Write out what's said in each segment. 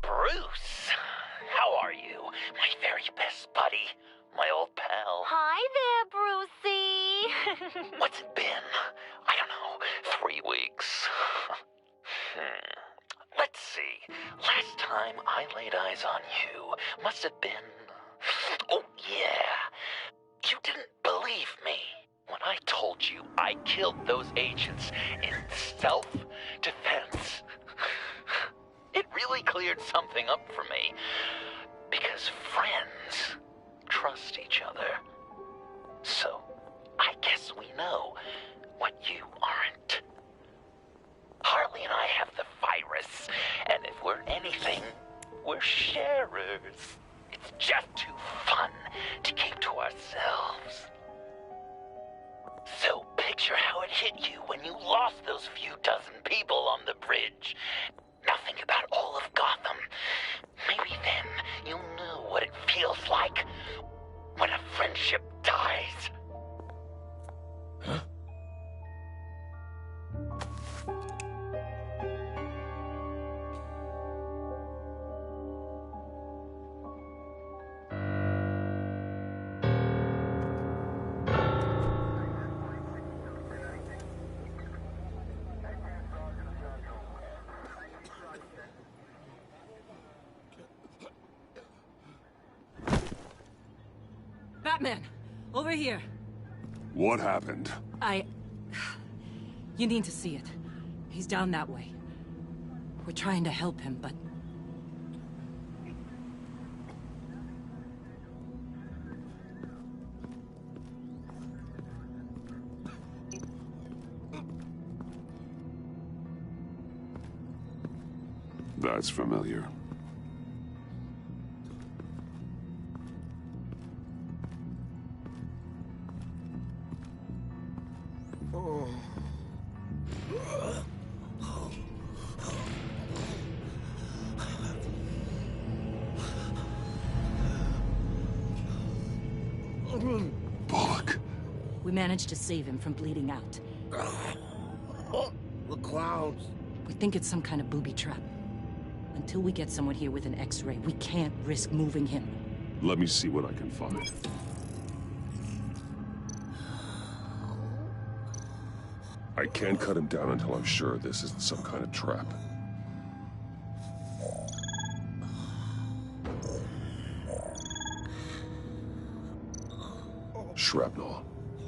Bruce, how are you? My very best buddy, my old pal. Hi there, Brucey. What's it been? I don't know, 3 weeks. Let's see. Last time I laid eyes on you must have been... Oh, yeah. You didn't believe me when I told you I killed those agents in self-defense. It really cleared something up for me. Because friends trust each other. So, I guess we know what you aren't. Harley and I have the virus, and if we're anything, we're sharers. It's just too fun to keep to ourselves. So picture how it hit you when you lost those few dozen people on the bridge. Nothing about all of Gotham. Maybe then you'll know what it feels like when a friendship dies. Huh? Batman! Over here! What happened? You need to see it. He's down that way. We're trying to help him, but... That's familiar. Bullock. We managed to save him from bleeding out. The clowns. We think it's some kind of booby trap. Until we get someone here with an X-ray, we can't risk moving him. Let me see what I can find. I can't cut him down until I'm sure this isn't some kind of trap. Shrapnel.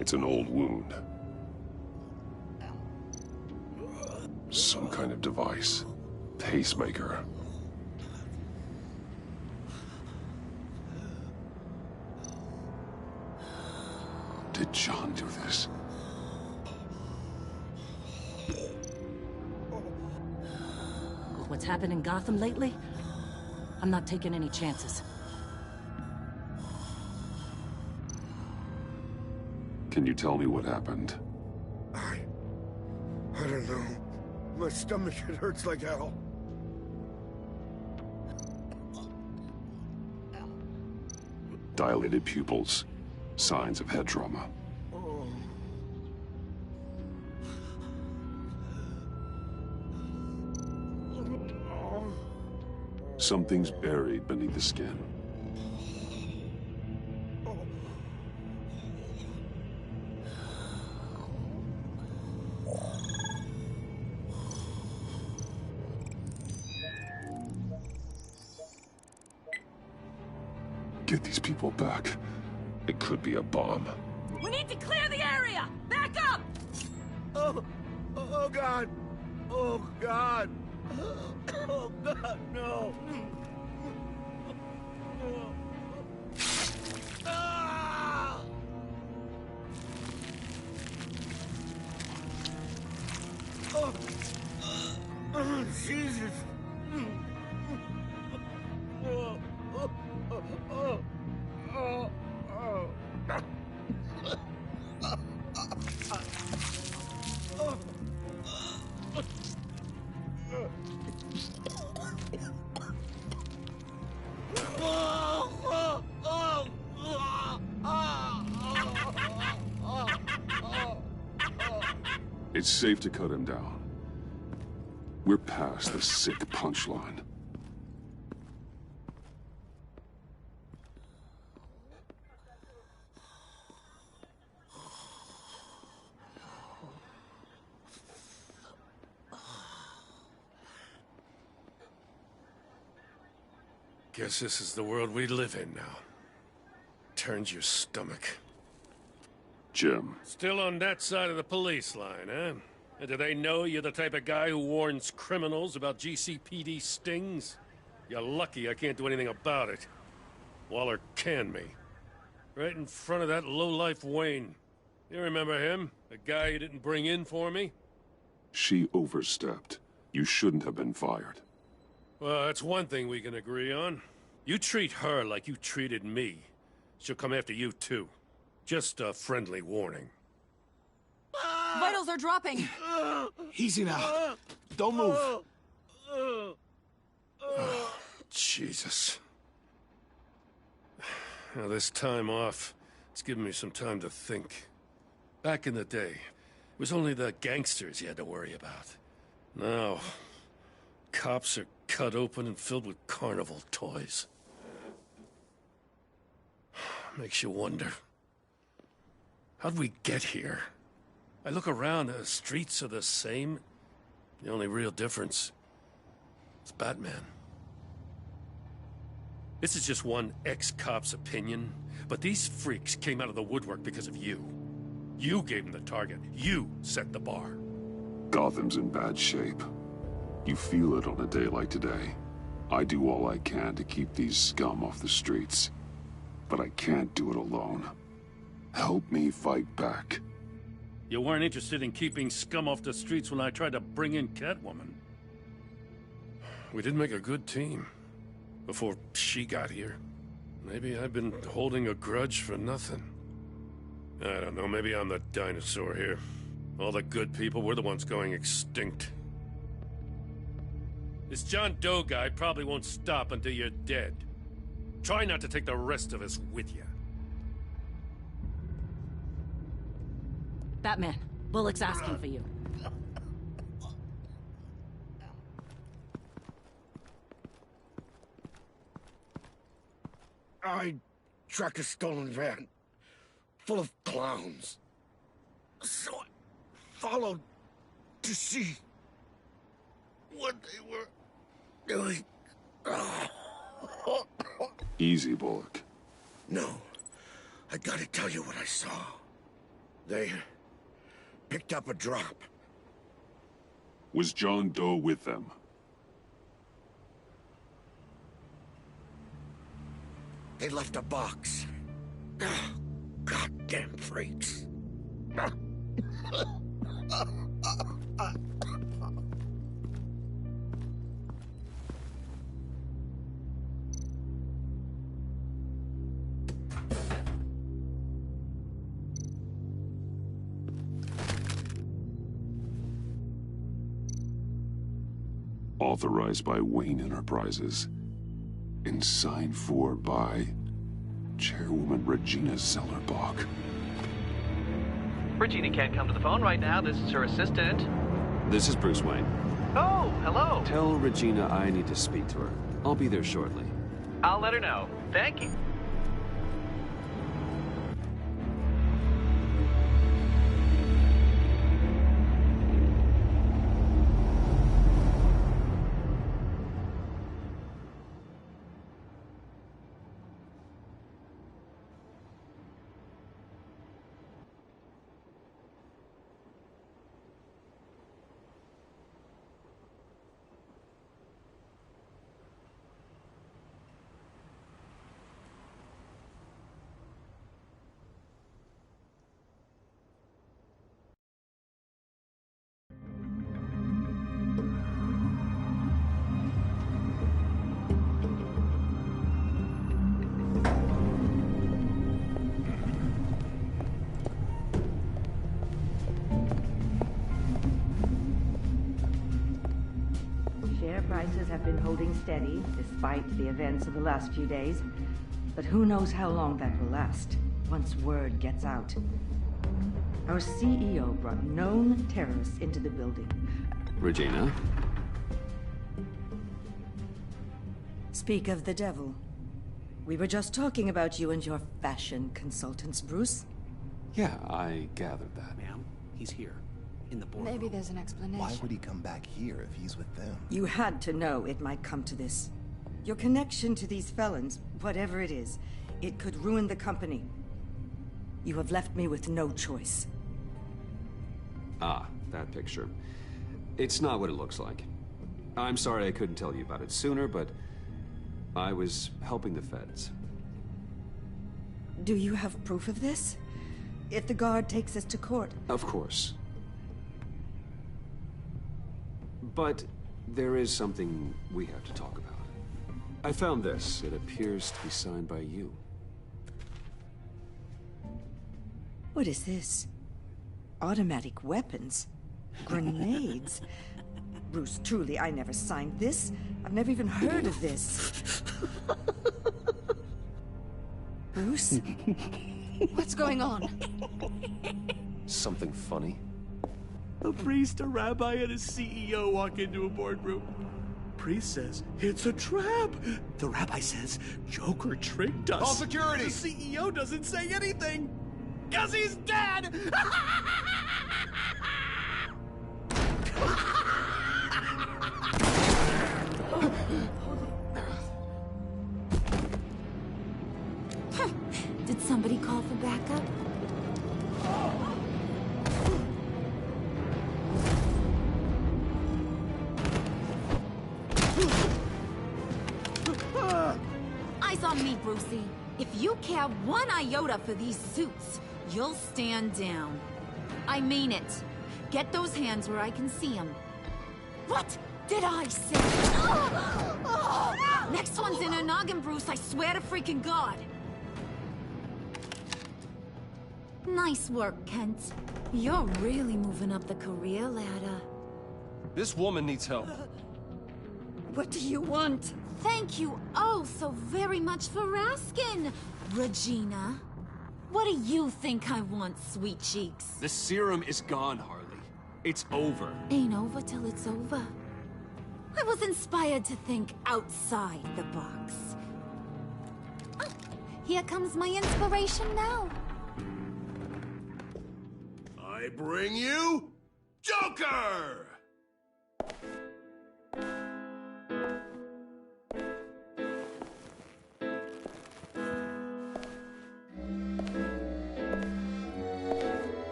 It's an old wound. Some kind of device. Pacemaker. Did John do this? With what's happened in Gotham lately, I'm not taking any chances. Can you tell me what happened? I don't know. My stomach, it hurts like hell. Dilated pupils. Signs of head trauma. Oh. Something's buried beneath the skin. Get these people back. It could be a bomb. We need to clear the area! Back up! Oh God! Oh God! Oh God, no! Ah! Oh, Jesus! It's safe to cut him down. We're past the sick punchline. Guess this is the world we live in now. Turns your stomach. Jim. Still on that side of the police line, huh? And do they know you're the type of guy who warns criminals about GCPD stings? You're lucky I can't do anything about it. Waller canned me. Right in front of that lowlife Wayne. You remember him? The guy you didn't bring in for me? She overstepped. You shouldn't have been fired. Well, that's one thing we can agree on. You treat her like you treated me. She'll come after you, too. Just a friendly warning. Vitals are dropping! Easy now. Don't move. Oh, Jesus. Now, this time off, it's given me some time to think. Back in the day, it was only the gangsters you had to worry about. Now, cops are cut open and filled with carnival toys. Makes you wonder. How'd we get here? I look around, the streets are the same. The only real difference is Batman. This is just one ex-cop's opinion, but these freaks came out of the woodwork because of you. You gave them the target. You set the bar. Gotham's in bad shape. You feel it on a day like today. I do all I can to keep these scum off the streets. But I can't do it alone. Help me fight back. You weren't interested in keeping scum off the streets when I tried to bring in Catwoman. We did make a good team. Before she got here. Maybe I've been holding a grudge for nothing. I don't know, maybe I'm the dinosaur here. All the good people, we're the ones going extinct. This John Doe guy probably won't stop until you're dead. Try not to take the rest of us with you. Batman, Bullock's asking for you. I tracked a stolen van full of clowns. So I followed to see what they were doing. Easy, Bullock. No, I gotta tell you what I saw. They picked up a drop. Was John Doe with them? They left a box. Goddamn freaks. Authorized by Wayne Enterprises. And signed for by Chairwoman Regina Zellerbach. Regina can't come to the phone right now. This is her assistant. This is Bruce Wayne. Oh, hello. Tell Regina I need to speak to her. I'll be there shortly. I'll let her know. Thank you. Prices have been holding steady despite the events of the last few days. But who knows how long that will last once word gets out. Our CEO brought known terrorists into the building. Regina? Speak of the devil. We were just talking about you and your fashion consultants, Bruce. Yeah, I gathered that. Ma'am, he's here. In the boardroom. Maybe there's an explanation. Why would he come back here if he's with them? You had to know it might come to this. Your connection to these felons, whatever it is, it could ruin the company. You have left me with no choice. Ah, that picture. It's not what it looks like. I'm sorry I couldn't tell you about it sooner, but I was helping the feds. Do you have proof of this? If the guard takes us to court? Of course. But there is something we have to talk about. I found this. It appears to be signed by you. What is this? Automatic weapons? Grenades? Bruce, truly, I never signed this. I've never even heard of this. Bruce? What's going on? Something funny? A priest, a rabbi, and a CEO walk into a boardroom. Priest says, it's a trap. The rabbi says, Joker tricked us. Call security! The CEO doesn't say anything, because he's dead! Did somebody call for backup? Eyes on me, Brucey. If you care one iota for these suits, you'll stand down. I mean it. Get those hands where I can see them. What did I say? Next one's in her noggin, Bruce. I swear to freaking God. Nice work, Kent. You're really moving up the career ladder. This woman needs help. What do you want? Thank you oh so very much for asking, Regina. What do you think I want, sweet cheeks? The serum is gone, Harley. It's over. Ain't over till it's over. I was inspired to think outside the box. Ah, here comes my inspiration now. I bring you Joker!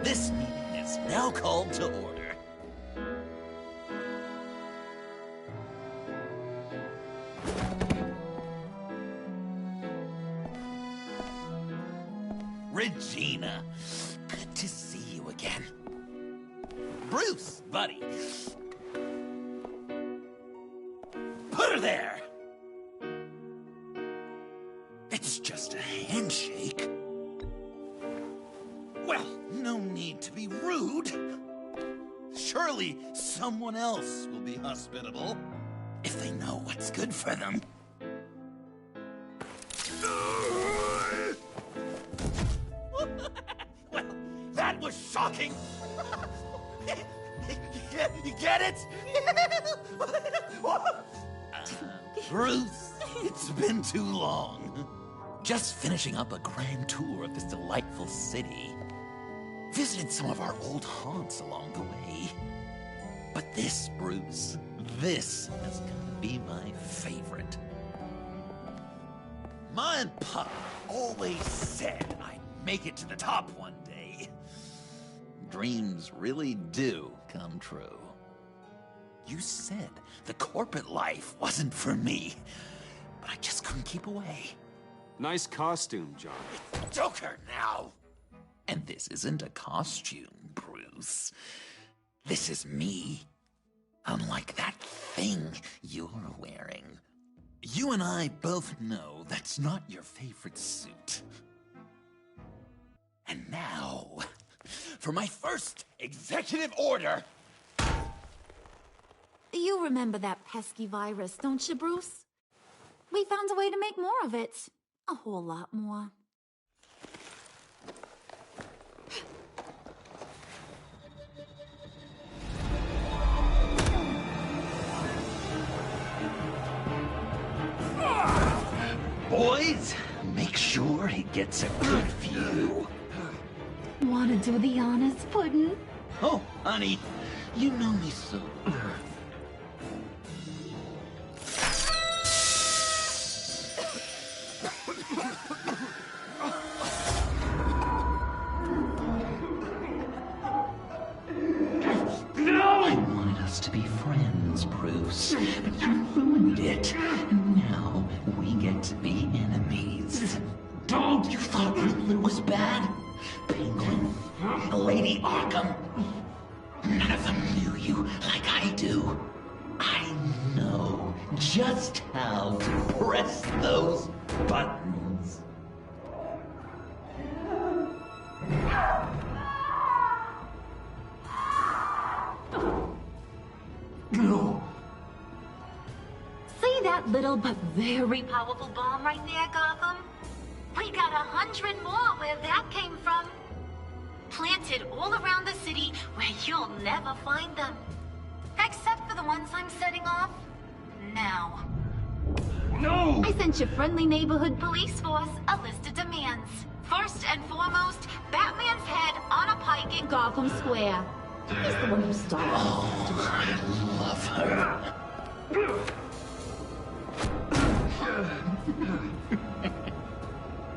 This meeting is now called to order. Regina, good to see you again. Bruce, buddy. Put her there! It's just a handshake. Well, no need to be rude. Surely someone else will be hospitable if they know what's good for them. Well, that was shocking. You get it? Bruce, it's been too long. Just finishing up a grand tour of this delightful city. Visited some of our old haunts along the way. But this, Bruce, this is gonna be my favorite. Ma and Pa always said I'd make it to the top one day. Dreams really do come true. You said the corporate life wasn't for me, but I just couldn't keep away. Nice costume, John. It's Joker now. And this isn't a costume, Bruce. This is me. Unlike that thing you're wearing. You and I both know that's not your favorite suit. And now, for my first executive order. You remember that pesky virus, don't you, Bruce? We found a way to make more of it. A whole lot more. boys. Make sure he gets a good view. Wanna do the honors, Puddin'? Oh, honey, you know me so. I wanted us to be friends, Bruce, but you ruined it. And now we get to be enemies. Don't! You thought Riddler was bad? Penguin, Lady Arkham. None of them knew you like I do. I know just how to press those buttons. No. See that little but very powerful bomb right there, Gotham? We got 100 more where that came from. Planted all around the city where you'll never find them. Except for the ones I'm setting off now. No! I sent your friendly neighborhood police force a list of demands. First and foremost, Batman's head on a pike in Gotham Square. He's the one who started. Oh, I love her.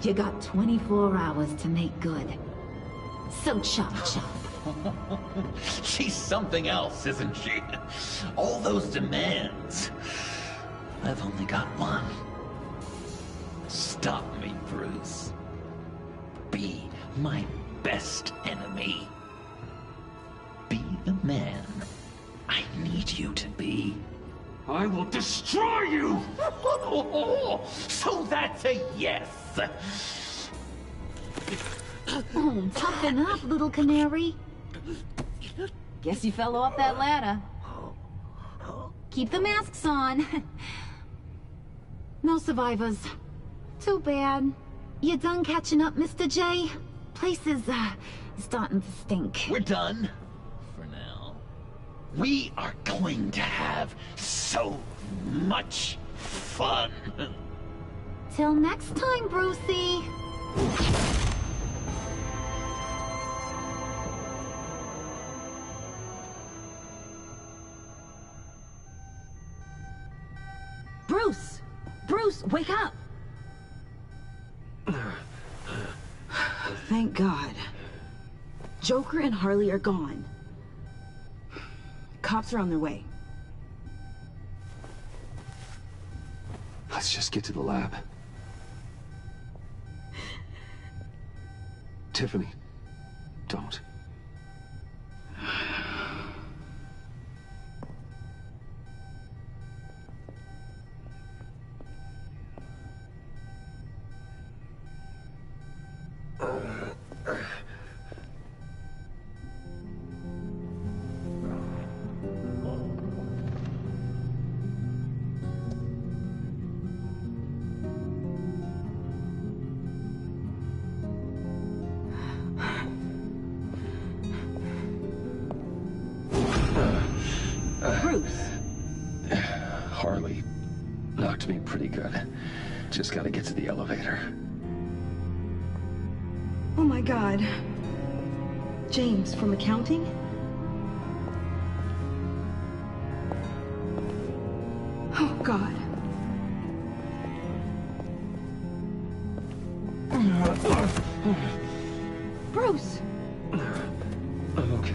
You got 24 hours to make good. So chop chop. She's something else, isn't she? All those demands. I've only got one. Stop me, Bruce. Be my best enemy. Be the man I need you to be. I will destroy you! So that's a yes! Oh, toughen up, little canary. Guess you fell off that ladder. Keep the masks on. No survivors. Too bad. You done catching up, Mr. J? Place is, starting to stink. We're done. For now. We are going to have so much fun. Till next time, Brucey. Bruce! Bruce, wake up! Thank God. Joker and Harley are gone. Cops are on their way. Let's just get to the lab. Tiffany, don't. Bruce. Harley knocked me pretty good. Just gotta get to the elevator. Oh my God. James, from accounting? Oh God. Bruce! I'm okay.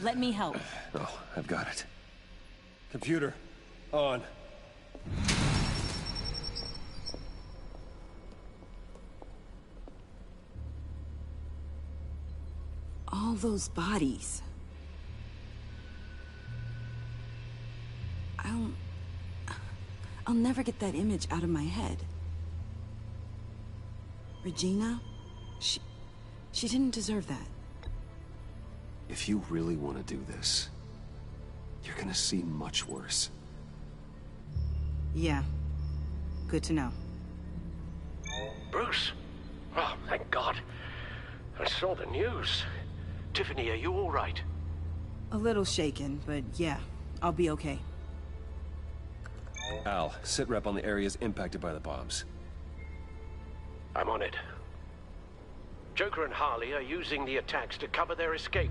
Let me help. Oh, I've got it. Computer, on. All those bodies. I'll never get that image out of my head. Regina? She didn't deserve that. If you really want to do this, you're gonna see much worse. Yeah. Good to know. Bruce? Oh, thank God. I saw the news. Tiffany, are you all right? A little shaken, but yeah, I'll be okay. Al, sit rep on the areas impacted by the bombs. I'm on it. Joker and Harley are using the attacks to cover their escape.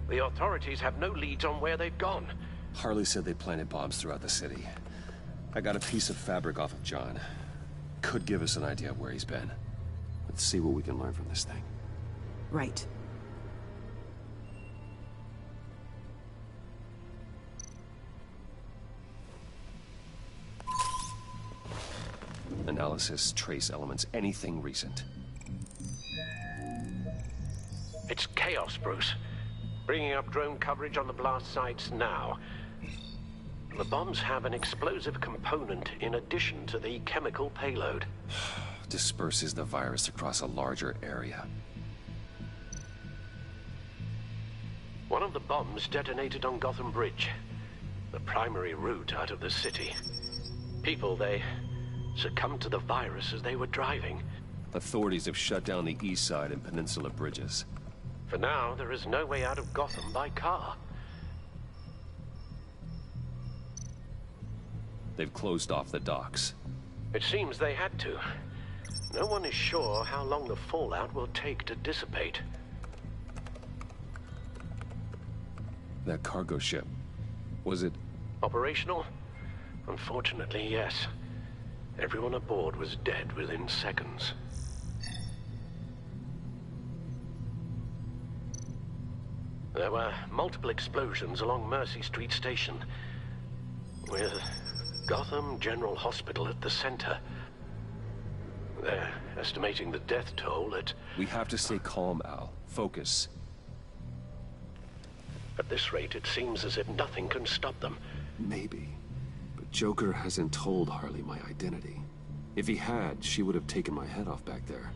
The authorities have no leads on where they've gone. Harley said they planted bombs throughout the city. I got a piece of fabric off of John. Could give us an idea of where he's been. Let's see what we can learn from this thing. Right. Analysis, trace elements, anything recent. It's chaos, Bruce. Bringing up drone coverage on the blast sites now. The bombs have an explosive component in addition to the chemical payload. Disperses the virus across a larger area. One of the bombs detonated on Gotham Bridge, the primary route out of the city. People, they succumbed to the virus as they were driving. Authorities have shut down the east side and peninsula bridges. For now, there is no way out of Gotham by car. They've closed off the docks. It seems they had to. No one is sure how long the fallout will take to dissipate. That cargo ship, was it... Operational? Unfortunately, yes. Everyone aboard was dead within seconds. There were multiple explosions along Mercy Street Station, with Gotham General Hospital at the center. They're estimating the death toll at... We have to stay calm, Al. Focus. At this rate, it seems as if nothing can stop them. Maybe. But Joker hasn't told Harley my identity. If he had, she would have taken my head off back there.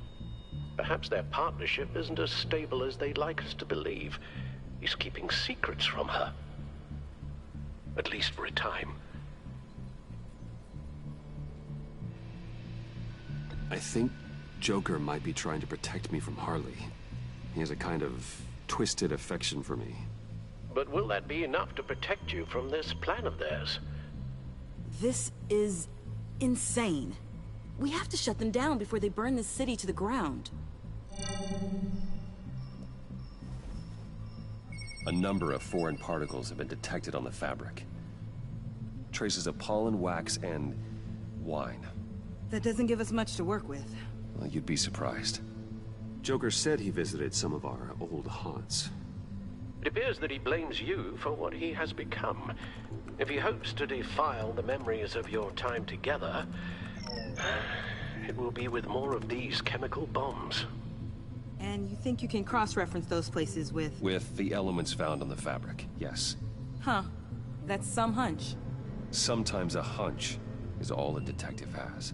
Perhaps their partnership isn't as stable as they'd like us to believe. He's keeping secrets from her. At least for a time. I think Joker might be trying to protect me from Harley. He has a kind of twisted affection for me. But will that be enough to protect you from this plan of theirs? This is insane. We have to shut them down before they burn this city to the ground. A number of foreign particles have been detected on the fabric. Traces of pollen, wax, and wine. That doesn't give us much to work with. Well, you'd be surprised. Joker said he visited some of our old haunts. It appears that he blames you for what he has become. If he hopes to defile the memories of your time together, it will be with more of these chemical bombs. And you think you can cross-reference those places with... With the elements found on the fabric, yes. Huh. That's some hunch. Sometimes a hunch is all a detective has.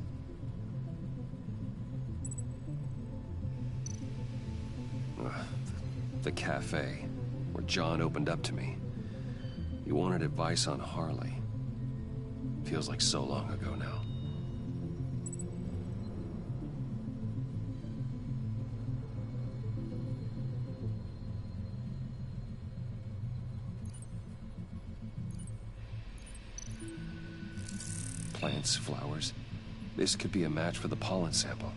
The cafe, where John opened up to me. He wanted advice on Harley. Feels like so long ago now. Plants, flowers. This could be a match for the pollen sample.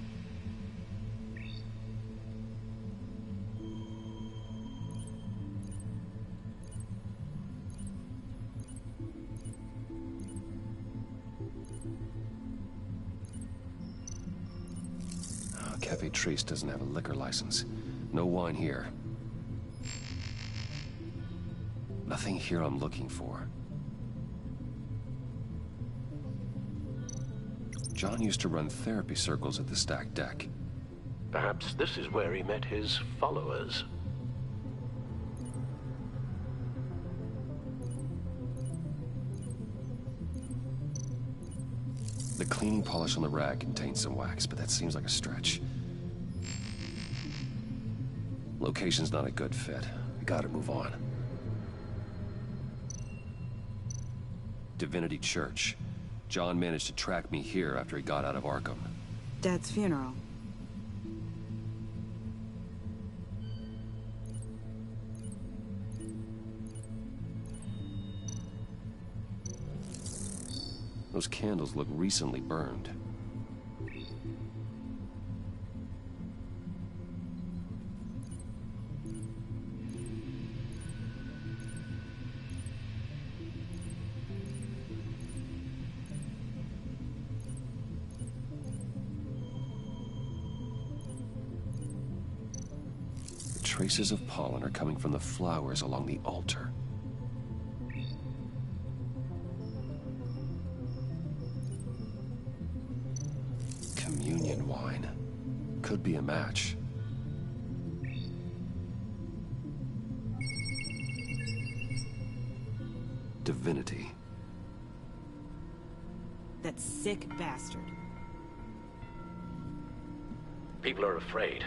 Cafe Trace doesn't have a liquor license. No wine here. Nothing here I'm looking for. John used to run therapy circles at the stacked deck. Perhaps this is where he met his followers. The cleaning polish on the rag contains some wax, but that seems like a stretch. Location's not a good fit. We gotta move on. Divinity Church. John managed to track me here after he got out of Arkham. Dad's funeral. Those candles look recently burned. The traces of pollen are coming from the flowers along the altar. Communion wine. Could be a match. Divinity. That sick bastard. People are afraid.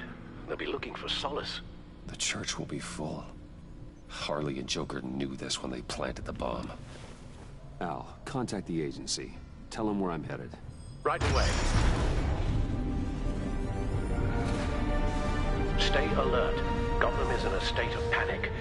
They'll be looking for solace. The church will be full. Harley and Joker knew this when they planted the bomb. Al, contact the agency. Tell them where I'm headed. Right away. Stay alert. Gotham is in a state of panic.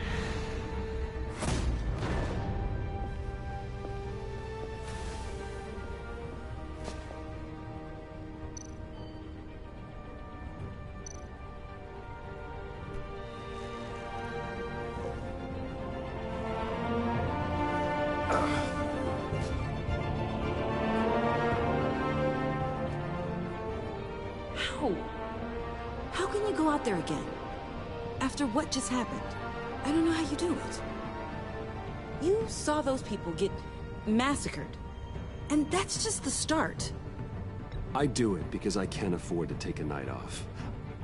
How can you go out there again? After what just happened? I don't know how you do it. You saw those people get massacred. And that's just the start. I do it because I can't afford to take a night off.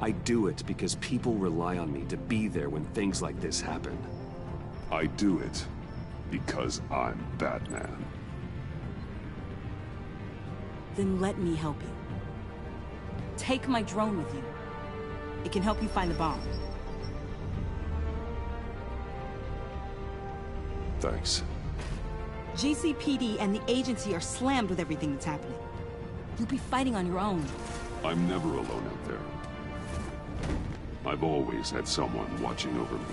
I do it because people rely on me to be there when things like this happen. I do it because I'm Batman. Then let me help you. Take my drone with you. It can help you find the bomb. Thanks. GCPD and the agency are slammed with everything that's happening. You'll be fighting on your own. I'm never alone out there. I've always had someone watching over me.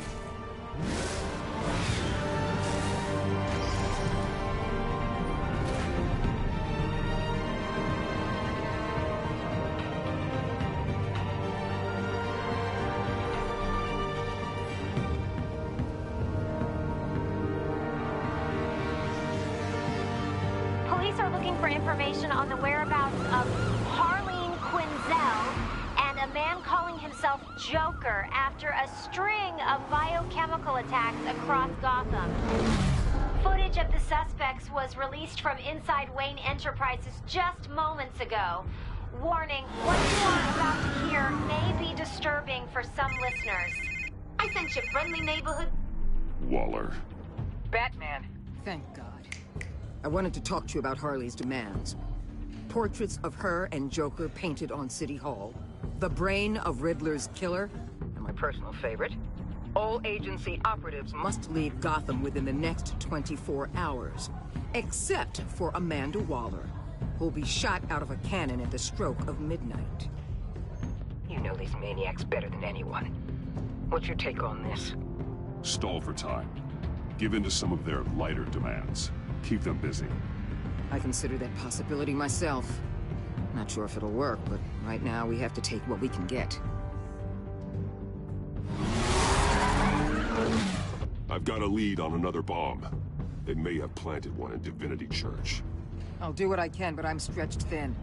Police are looking for information on the whereabouts of Harleen Quinzel and a man calling himself Joker after a string of biochemical attacks across Gotham. Footage of the suspects was released from inside Wayne Enterprises just moments ago. Warning, what you are about to hear may be disturbing for some listeners. I sent you friendly neighborhood... Waller. Batman. Thank God. I wanted to talk to you about Harley's demands. Portraits of her and Joker painted on City Hall. The brain of Riddler's killer. And my personal favorite. All agency operatives must leave Gotham within the next 24 hours. Except for Amanda Waller, who'll be shot out of a cannon at the stroke of midnight. You know these maniacs better than anyone. What's your take on this? Stall for time. Give in to some of their lighter demands. Keep them busy. I consider that possibility myself. Not sure if it'll work, but right now we have to take what we can get. I've got a lead on another bomb. They may have planted one in Divinity Church. I'll do what I can, but I'm stretched thin.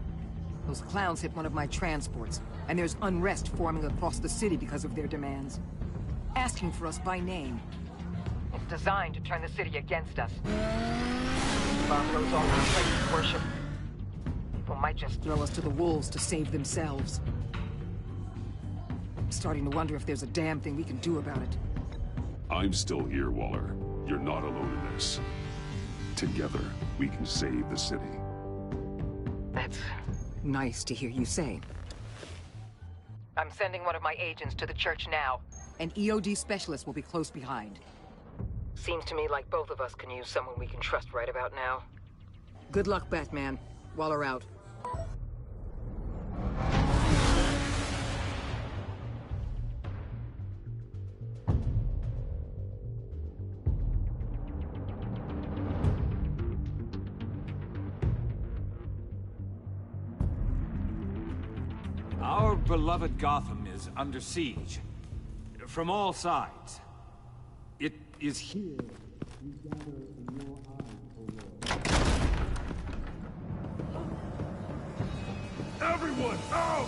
Those clowns hit one of my transports, and there's unrest forming across the city because of their demands. Asking for us by name. designed to turn the city against us. Bomb goes off in places of worship. People might just throw us to the wolves to save themselves. I'm starting to wonder if there's a damn thing we can do about it. I'm still here, Waller. You're not alone in this. Together, we can save the city. That's nice to hear you say. I'm sending one of my agents to the church now. An EOD specialist will be close behind. Seems to me like both of us can use someone we can trust right about now. Good luck, Batman. Waller out. Our beloved Gotham is under siege. From all sides. It is here we gather in your eyes, O Lord. Everyone, out!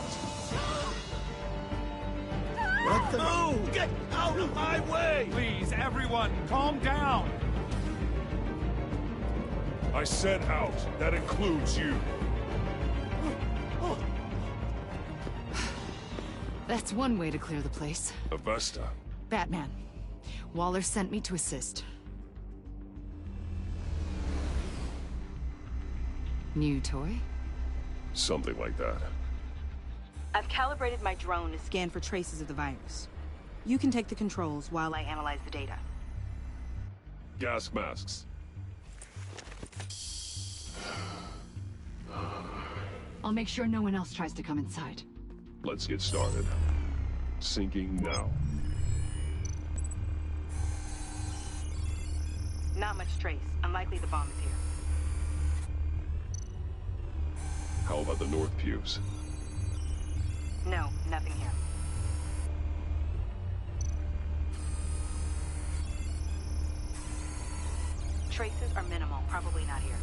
What the? Move! Get out of my way! Please, everyone, calm down! I said out. That includes you. That's one way to clear the place. Avesta. Batman. Waller sent me to assist. New toy? Something like that. I've calibrated my drone to scan for traces of the virus. You can take the controls while I analyze the data. Gas masks. I'll make sure no one else tries to come inside. Let's get started. Syncing now. Not much trace. Unlikely the bomb is here. How about the north pews? No, nothing here. Traces are minimal. Probably not here.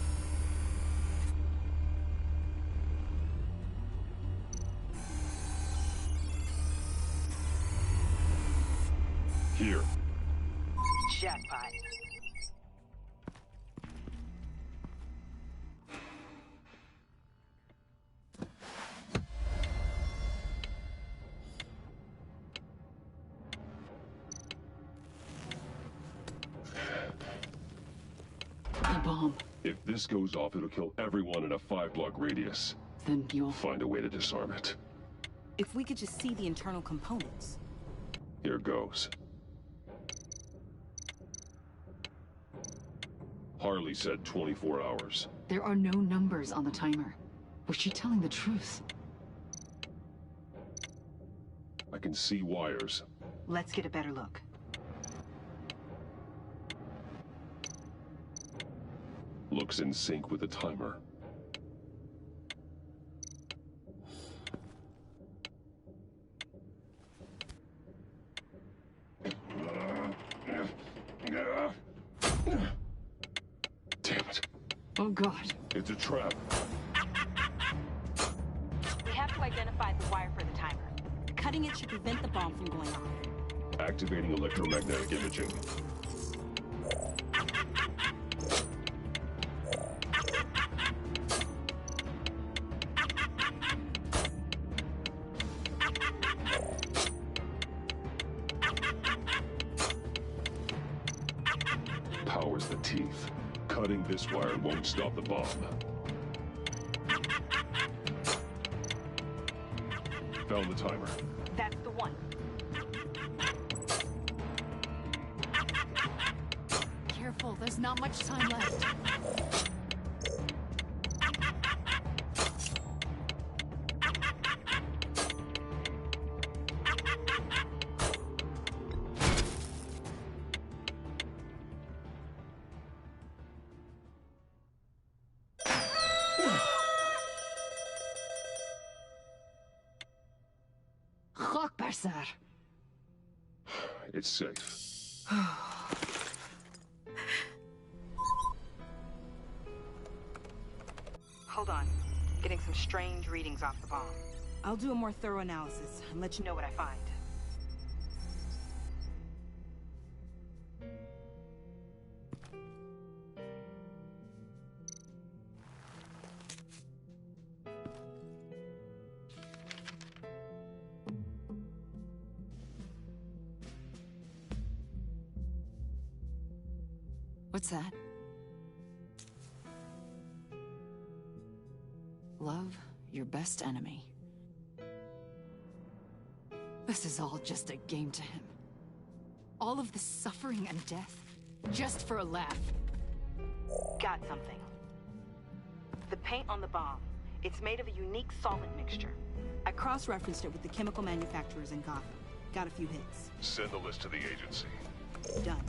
Here. Jackpot. A bomb. If this goes off, it'll kill everyone in a 5-block radius. Then you'll find a way to disarm it. If we could just see the internal components. Here goes. Harley said 24 hours. There are no numbers on the timer. Was she telling the truth? I can see wires. Let's get a better look. Looks in sync with the timer. Damn it. Oh, God. It's a trap. We have to identify the wire for the timer. Cutting it should prevent the bomb from going off. Activating electromagnetic imaging. Powers the teeth. Cutting this wire won't stop the bomb. Found the timer. That's the one. Careful, there's not much time left. It's safe. Hold on. Getting some strange readings off the bomb. I'll do a more thorough analysis and let you know what I find. What's that? Love your best enemy. This is all just a game to him. All of this suffering and death, just for a laugh. Got something. The paint on the bomb. It's made of a unique solvent mixture. I cross-referenced it with the chemical manufacturers in Gotham. Got a few hits. Send the list to the agency. Done.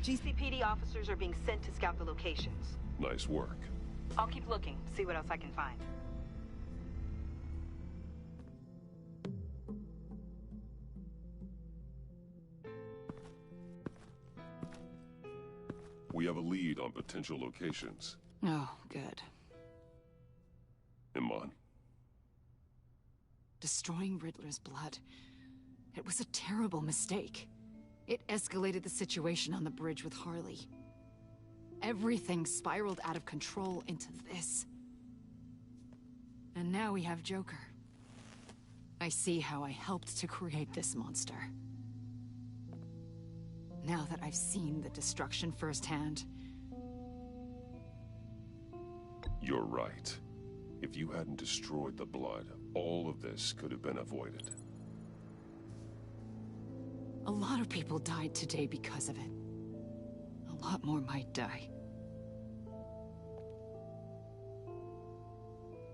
GCPD officers are being sent to scout the locations. Nice work. I'll keep looking, see what else I can find. We have a lead on potential locations. Oh, good. Iman. Destroying Riddler's blood. It was a terrible mistake. It escalated the situation on the bridge with Harley. Everything spiraled out of control into this. And now we have Joker. I see how I helped to create this monster. Now that I've seen the destruction firsthand... You're right. If you hadn't destroyed the blood, all of this could have been avoided. A lot of people died today because of it. A lot more might die.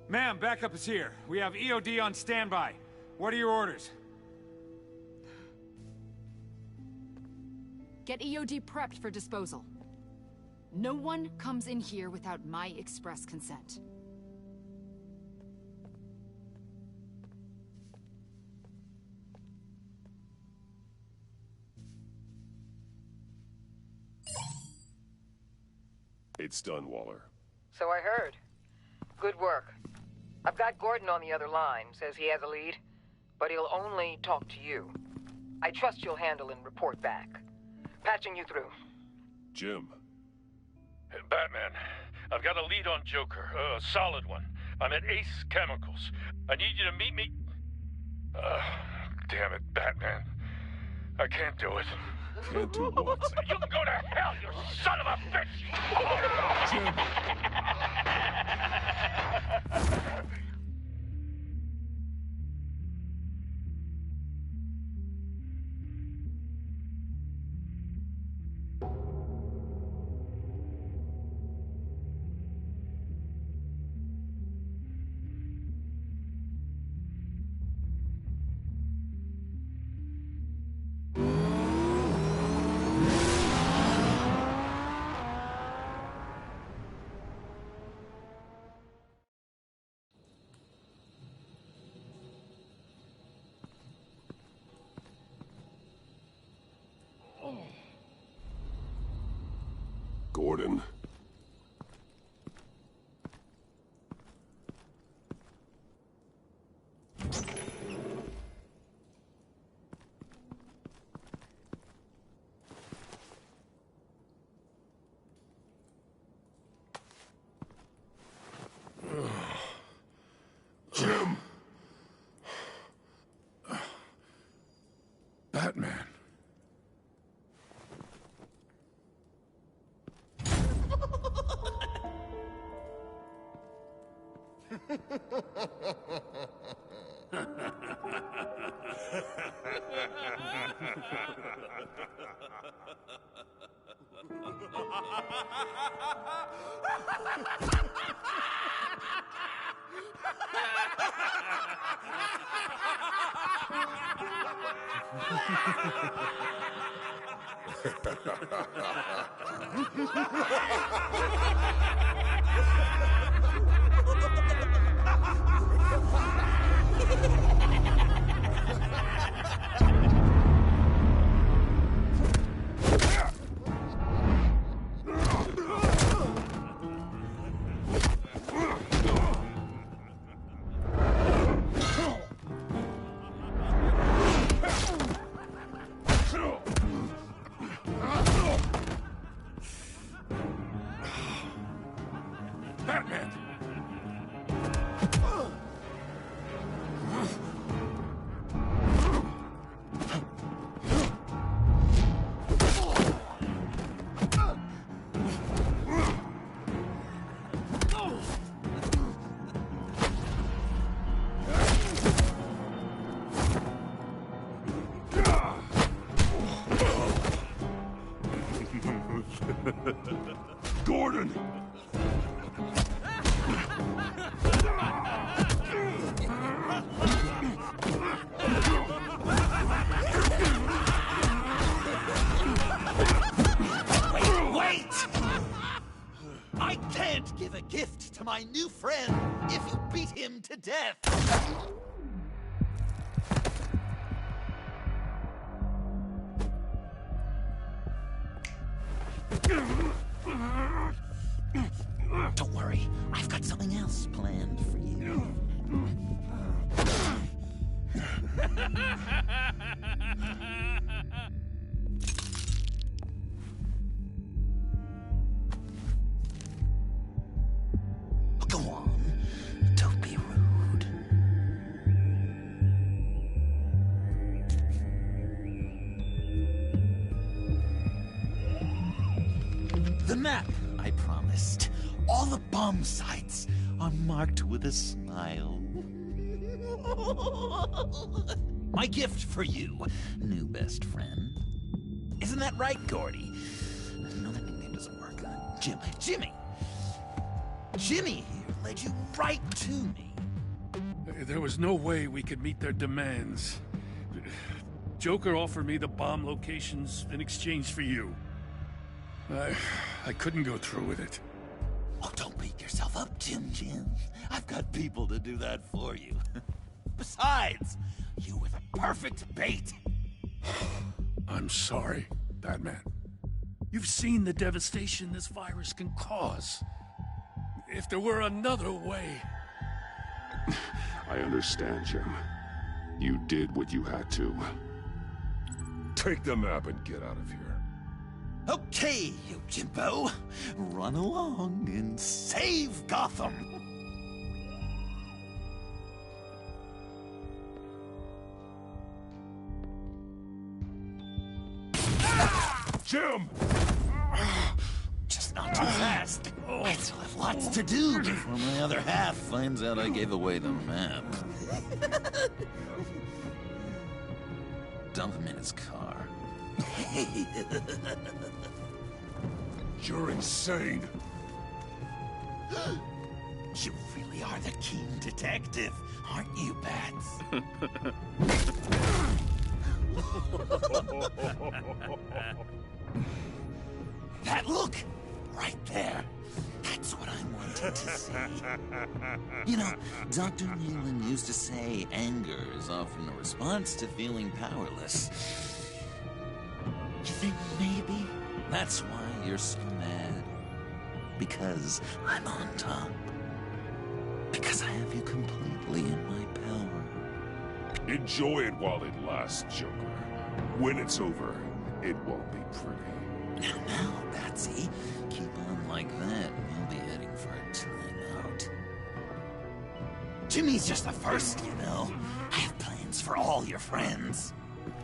Ma'am, backup is here. We have EOD on standby. What are your orders? Get EOD prepped for disposal. No one comes in here without my express consent. It's done, Waller. So I heard. Good work. I've got Gordon on the other line, says he has a lead, but he'll only talk to you. I trust you'll handle and report back. Patching you through. Jim. Hey, Batman, I've got a lead on Joker, a solid one. I'm at Ace Chemicals. I need you to meet me... damn it, Batman. I can't do it. Can't do what? You can go to hell, you son of a bitch! Jim! Gordon. Jim! Batman. Gordon! Wait! I can't give a gift to my new friend if you beat him to death! Don't worry, I've got something else planned for you. Go on, don't be rude. The map I promised. All the bomb sites are marked with a smile. My gift for you, new best friend. Isn't that right, Gordy? No, that nickname doesn't work. Jimmy! Jimmy here led you right to me. There was no way we could meet their demands. Joker offered me the bomb locations in exchange for you. I couldn't go through with it. Oh, don't beat yourself up, Jim. I've got people to do that for you. Besides, you were the perfect bait. I'm sorry, Batman. You've seen the devastation this virus can cause. If there were another way... I understand, Jim. You did what you had to. Take the map and get out of here. Okay, you Jimbo. Run along and save Gotham. Jim! Just not too fast. I still have lots to do before my other half finds out I gave away the map. Dump him in his car. You're insane. You really are the keen detective, aren't you, Bats? That look! Right there. That's what I wanted to see. You know, Dr. Leland used to say anger is often a response to feeling powerless. You think maybe that's why you're so mad? Because I'm on top. Because I have you completely in my power. Enjoy it while it lasts, Joker. When it's over, it won't be pretty. Now, Batsy, keep on like that and you'll be heading for a timeout. Jimmy's just the first, you know. I have plans for all your friends.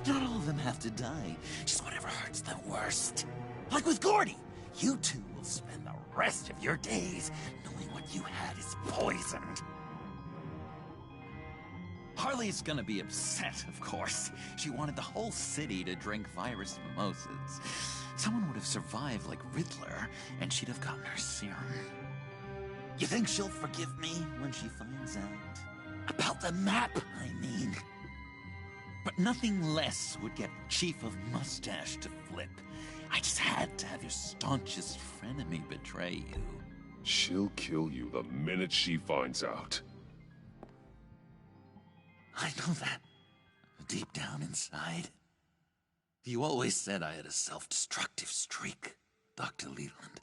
Not all of them have to die, just whatever hurts them worst. Like with Gordy, you two will spend the rest of your days knowing what you had is poisoned. Harley's gonna be upset, of course. She wanted the whole city to drink virus mimosas. Someone would have survived like Riddler, and she'd have gotten her serum. You think she'll forgive me when she finds out? About the map, I mean. But nothing less would get Chief of Mustache to flip. I just had to have your staunchest frenemy betray you. She'll kill you the minute she finds out. I know that. Deep down inside. You always said I had a self-destructive streak, Dr. Leland.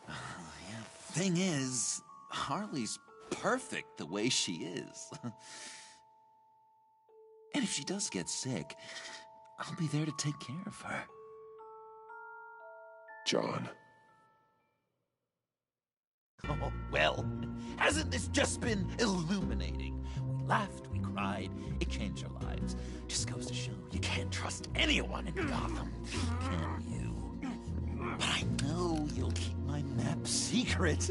Yeah. Thing is, Harley's perfect the way she is. And if she does get sick, I'll be there to take care of her. John. Oh, well, hasn't this just been illuminating? We laughed, we cried, it changed our lives. Just goes to show you can't trust anyone in Gotham, can you? But I know you'll keep my map secret.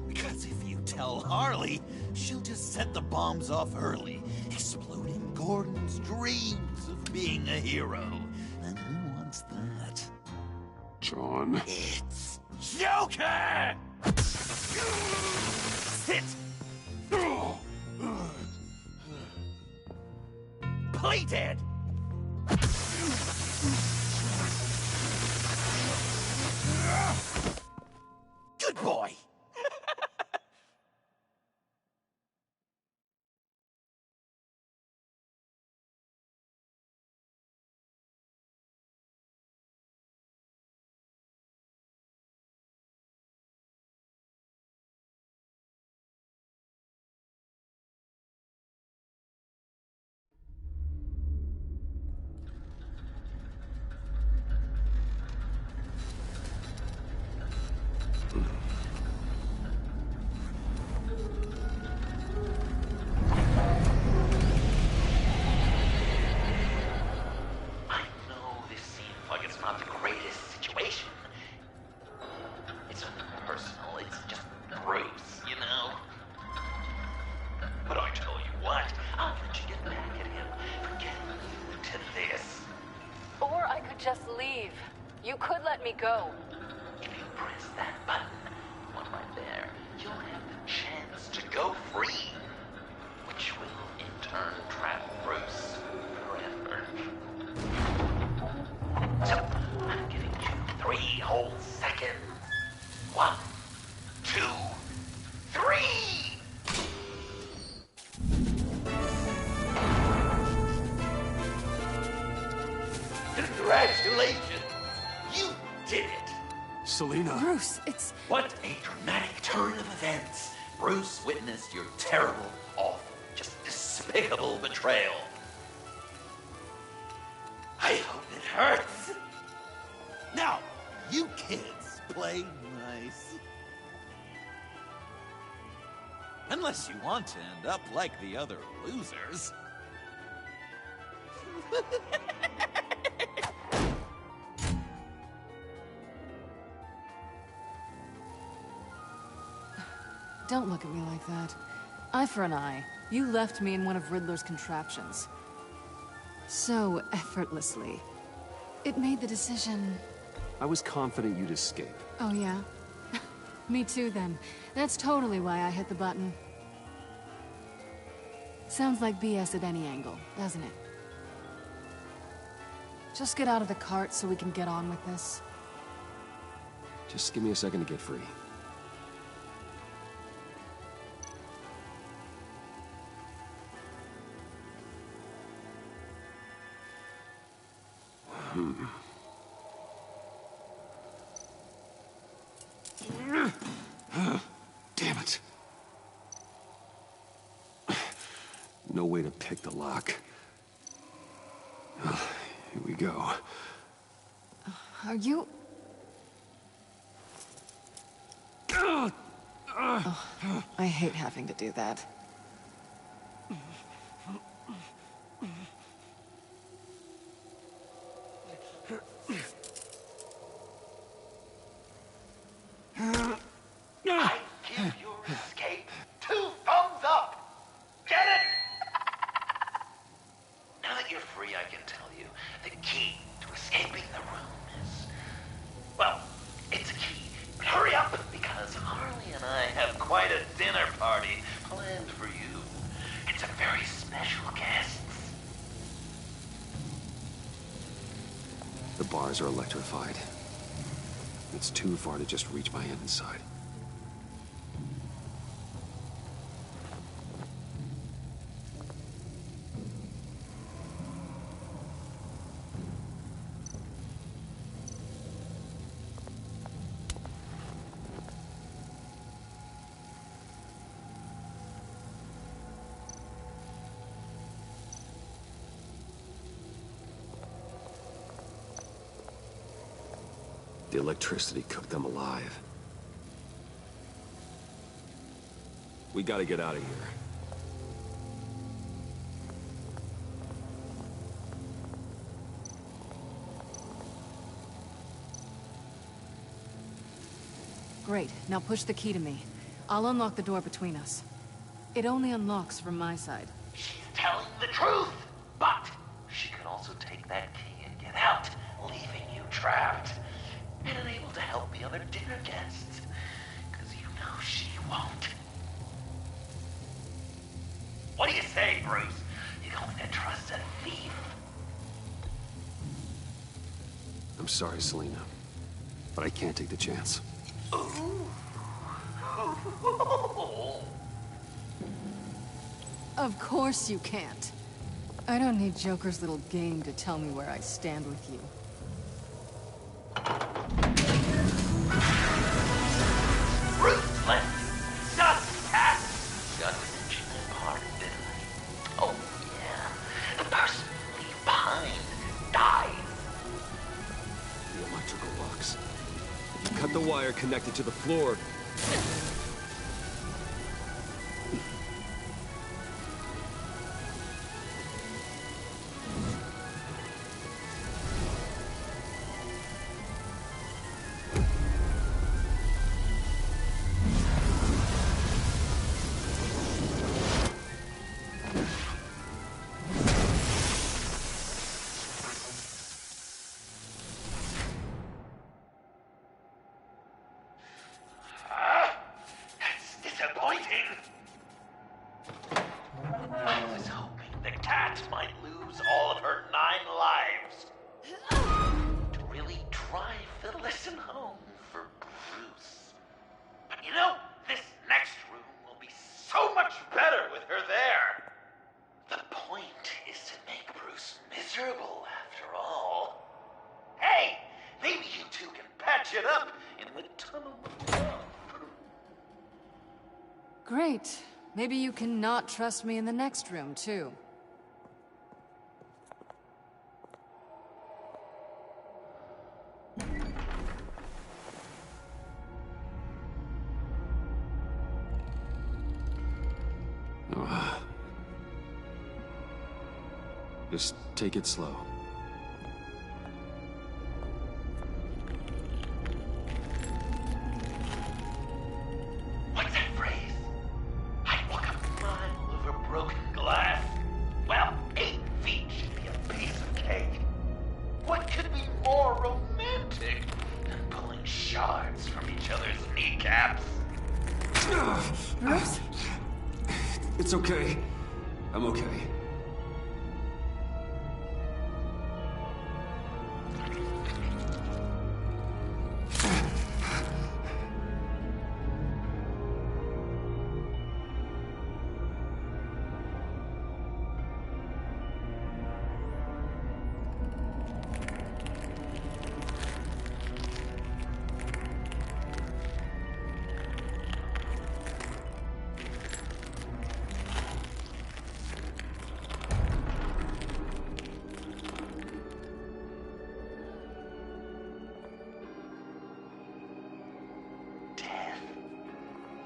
Because if you tell Harley, she'll just set the bombs off early, exploding Gordon's dreams of being a hero. And who wants John. It's Joker! Sit! Play dead! Good boy! Just leave. You could let me go. If you press that button, one right there, you'll have the chance to go free, which will in turn trap Bruce forever. So, I'm giving you 3 whole seconds. 1, 2, 3! Congratulations! You did it! Selina. Bruce, it's... What a dramatic turn of events! Bruce witnessed your terrible, awful, just despicable betrayal. I hope it hurts! Now, you kids play nice. Unless you want to end up like the other losers. Don't look at me like that. Eye for an eye. You left me in one of Riddler's contraptions. So effortlessly. It made the decision... I was confident you'd escape. Oh, yeah? Me too, then. That's totally why I hit the button. Sounds like BS at any angle, doesn't it? Just get out of the cart so we can get on with this. Just give me a second to get free. Damn it. No way to pick the lock. Well, here we go. Are you... Oh, I hate having to do that. I give your escape 2 thumbs up! Get it? Now that you're free, I can tell you the key to escaping the room is... Well, it's a key. But hurry up, because Harley and I have quite a dinner party planned for you. It's a very special guest. The bars are electrified. It's too far to just reach my hand inside. The electricity cooked them alive. We gotta get out of here. Great. Now push the key to me. I'll unlock the door between us. It only unlocks from my side. She's telling the truth, but she could also take that key and get out, leaving you trapped. and unable to help the other dinner guests. Because you know she won't. What do you say, Bruce? You going to trust a thief? I'm sorry, Selina, but I can't take the chance. Of course you can't. I don't need Joker's little game to tell me where I stand with you. Ruthless! Just cat! Got to mention that part, didn't I? Oh, yeah. The person we leave behind dies. The electrical box. You cut the wire connected to the floor. Great. Maybe you can not trust me in the next room, too. Just take it slow. What's that phrase? I'd walk a mile over broken glass. Well, 8 feet should be a piece of cake. What could be more romantic than pulling shards from each other's kneecaps? Bruce? It's okay. I'm okay.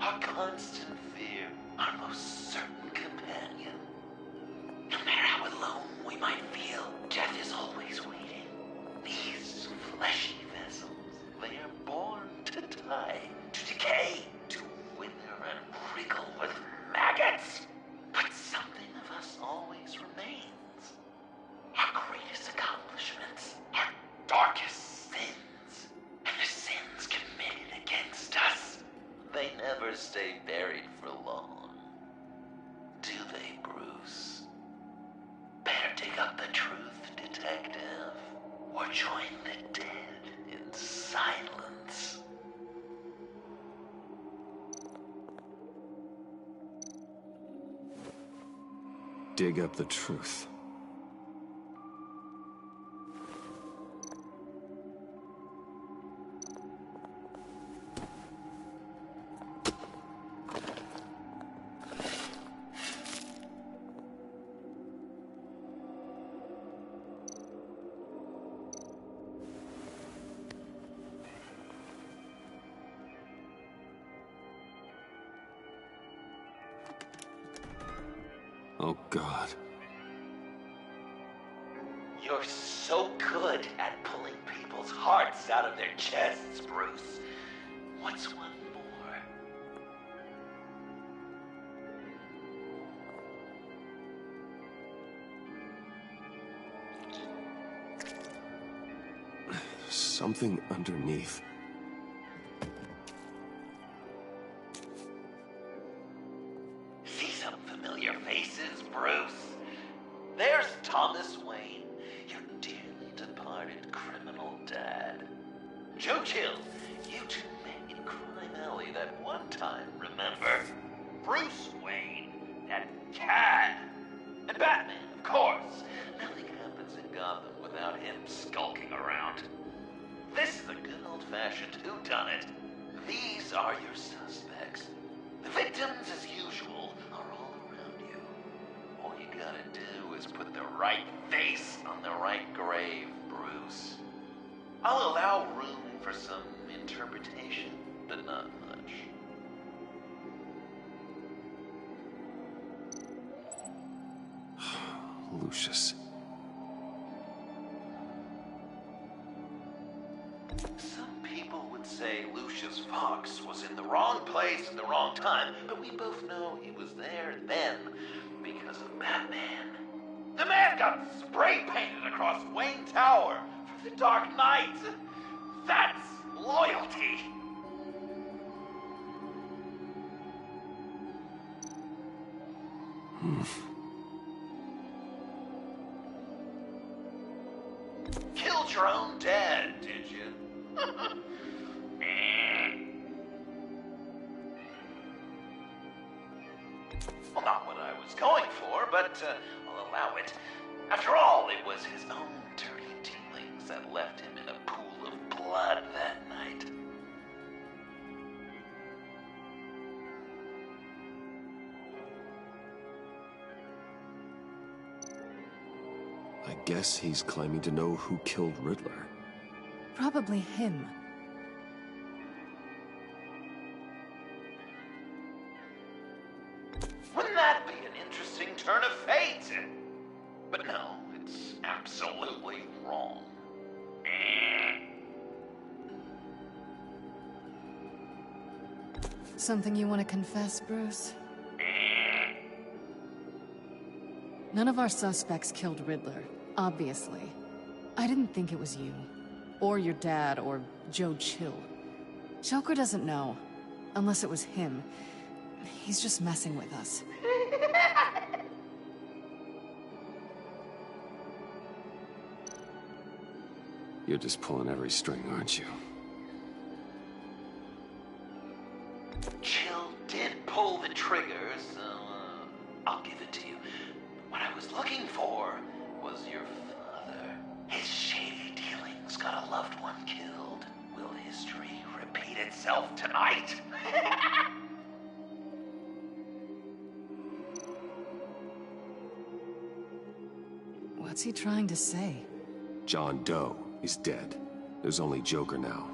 Our constant fear, our most certain companion. No matter how alone we might feel, death is always waiting. These fleshy vessels, they are born to die, to decay, to wither and wriggle with maggots. But something of us always remains. Our greatest accomplishments, our darkest sins, and the sins committed against us. They never stay buried for long. Do they, Bruce? Better dig up the truth, detective, or join the dead in silence. Dig up the truth. Oh, God. You're so good at pulling people's hearts out of their chests, Bruce. What's one more? So something underneath. See some familiar faces, Bruce? There's Thomas Wayne, your dearly departed criminal dad. Joe Chill, you two met in Crime Alley that one time, remember? Bruce Wayne, that cat. And Batman, of course. Nothing happens in Gotham without him skulking around. This is a good old-fashioned whodunit. These are your suspects. The victims, as usual, are all around you. All you gotta do is put the right face on the right grave, Bruce. I'll allow room for some interpretation, but not much. Lucius. Some people would say Lucius Fox was in the wrong place at the wrong time, but we both know he was there then because of Batman. The man got spray painted across Wayne Tower for the Dark Knight. That's loyalty. Killed your own dad, did you? Well, not what I was going for, but I'll allow it. After all, it was his own dirty dealings that left him in a pool of blood that night. I guess he's claiming to know who killed Riddler. Probably him. Wouldn't that be an interesting turn of fate? But no, it's absolutely wrong. Something you want to confess, Bruce? None of our suspects killed Riddler, obviously. I didn't think it was you. Or your dad, or Joe Chill. Joker doesn't know. Unless it was him. He's just messing with us. You're just pulling every string, aren't you? Chill did pull the trigger, so I'll give it to you. What I was looking for was your father. His shady dealings got a loved one killed. Will history repeat itself tonight? What's he trying to say? John Doe is dead. There's only Joker now.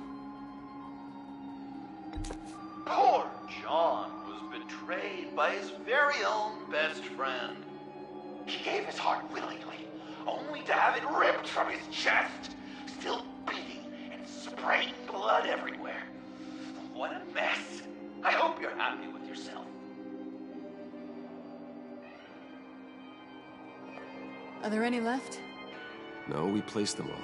Poor John was betrayed by his very own best friend. He gave his heart willingly, only to have it ripped from his chest, still beating and spraying blood everywhere. What a mess. I hope you're happy with yourself. Are there any left? No, we placed them all.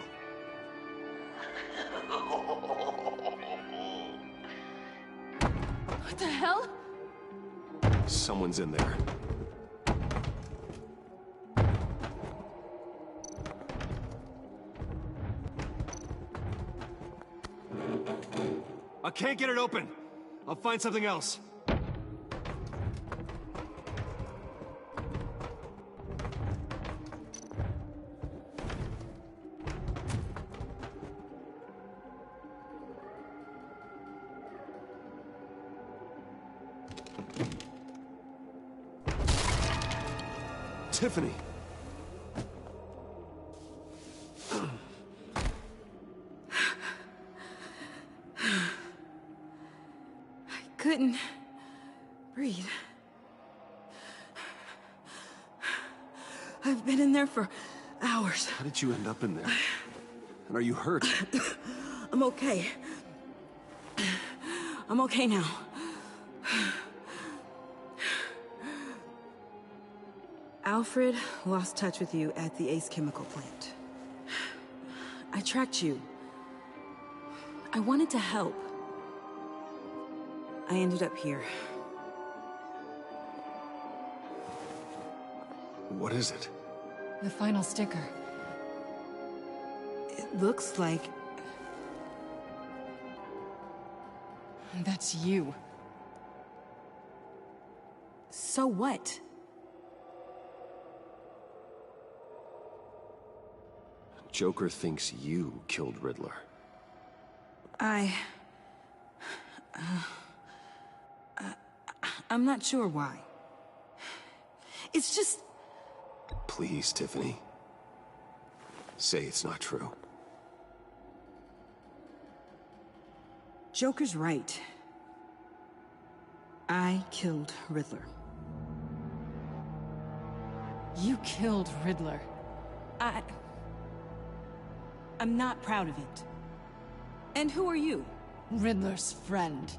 What the hell? Someone's in there. I can't get it open. I'll find something else. Tiffany! I couldn't breathe. I've been in there for hours. How did you end up in there? And are you hurt? I'm okay. I'm okay now. Alfred lost touch with you at the Ace Chemical plant. I tracked you. I wanted to help. I ended up here. What is it? The final sticker. It looks like... That's you. So what? Joker thinks you killed Riddler. I'm not sure why. It's just... Please, Tiffany. Say it's not true. Joker's right. I killed Riddler. You killed Riddler. I'm not proud of it. And who are you? Riddler's friend.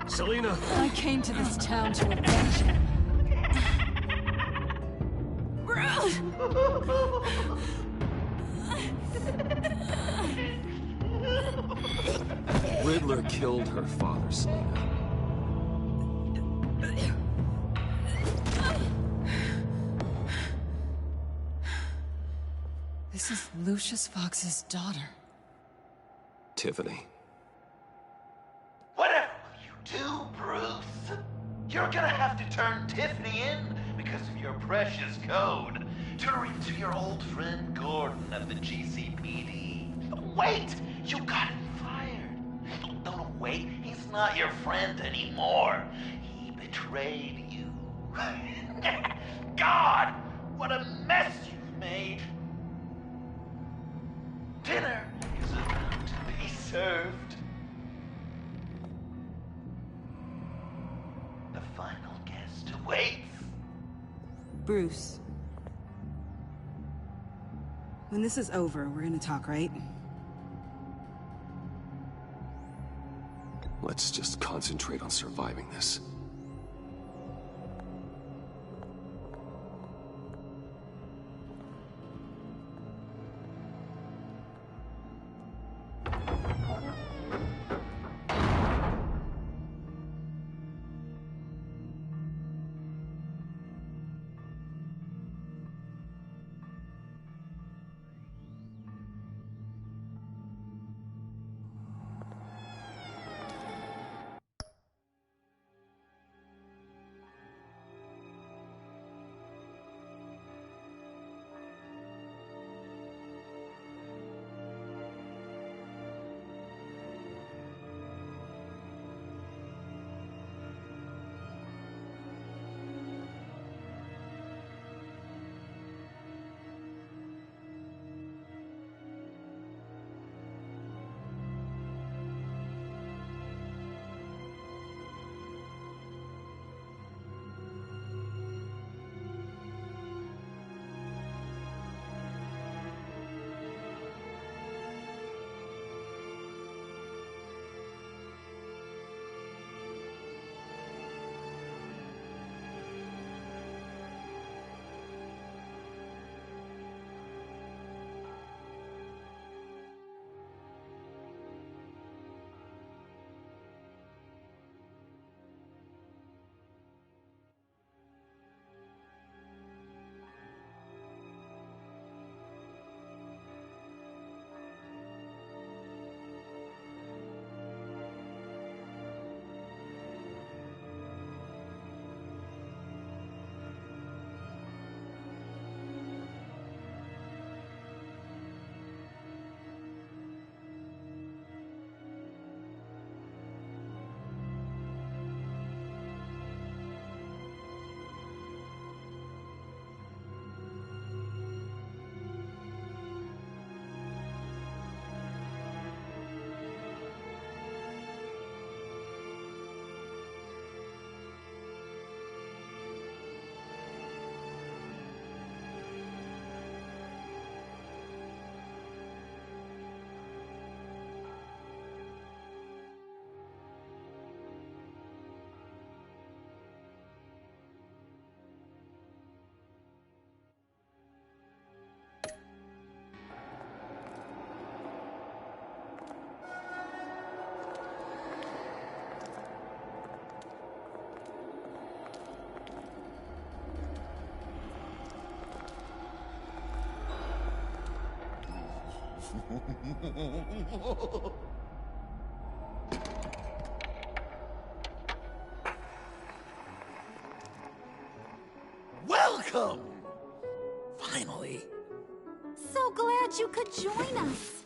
Selina! I came to this town to avenge him. Riddler killed her father, Selina. This is Lucius Fox's daughter. Tiffany. Whatever will you do, Bruce? You're gonna have to turn Tiffany in because of your precious code. Turn her into your old friend Gordon at the GCPD. Wait! You got him fired. No, wait. He's not your friend anymore. He betrayed you. God! What a mess you've made! Dinner is about to be served. The final guest awaits. Bruce. When this is over, we're gonna talk, right? Let's just concentrate on surviving this. Welcome! Finally. So glad you could join us.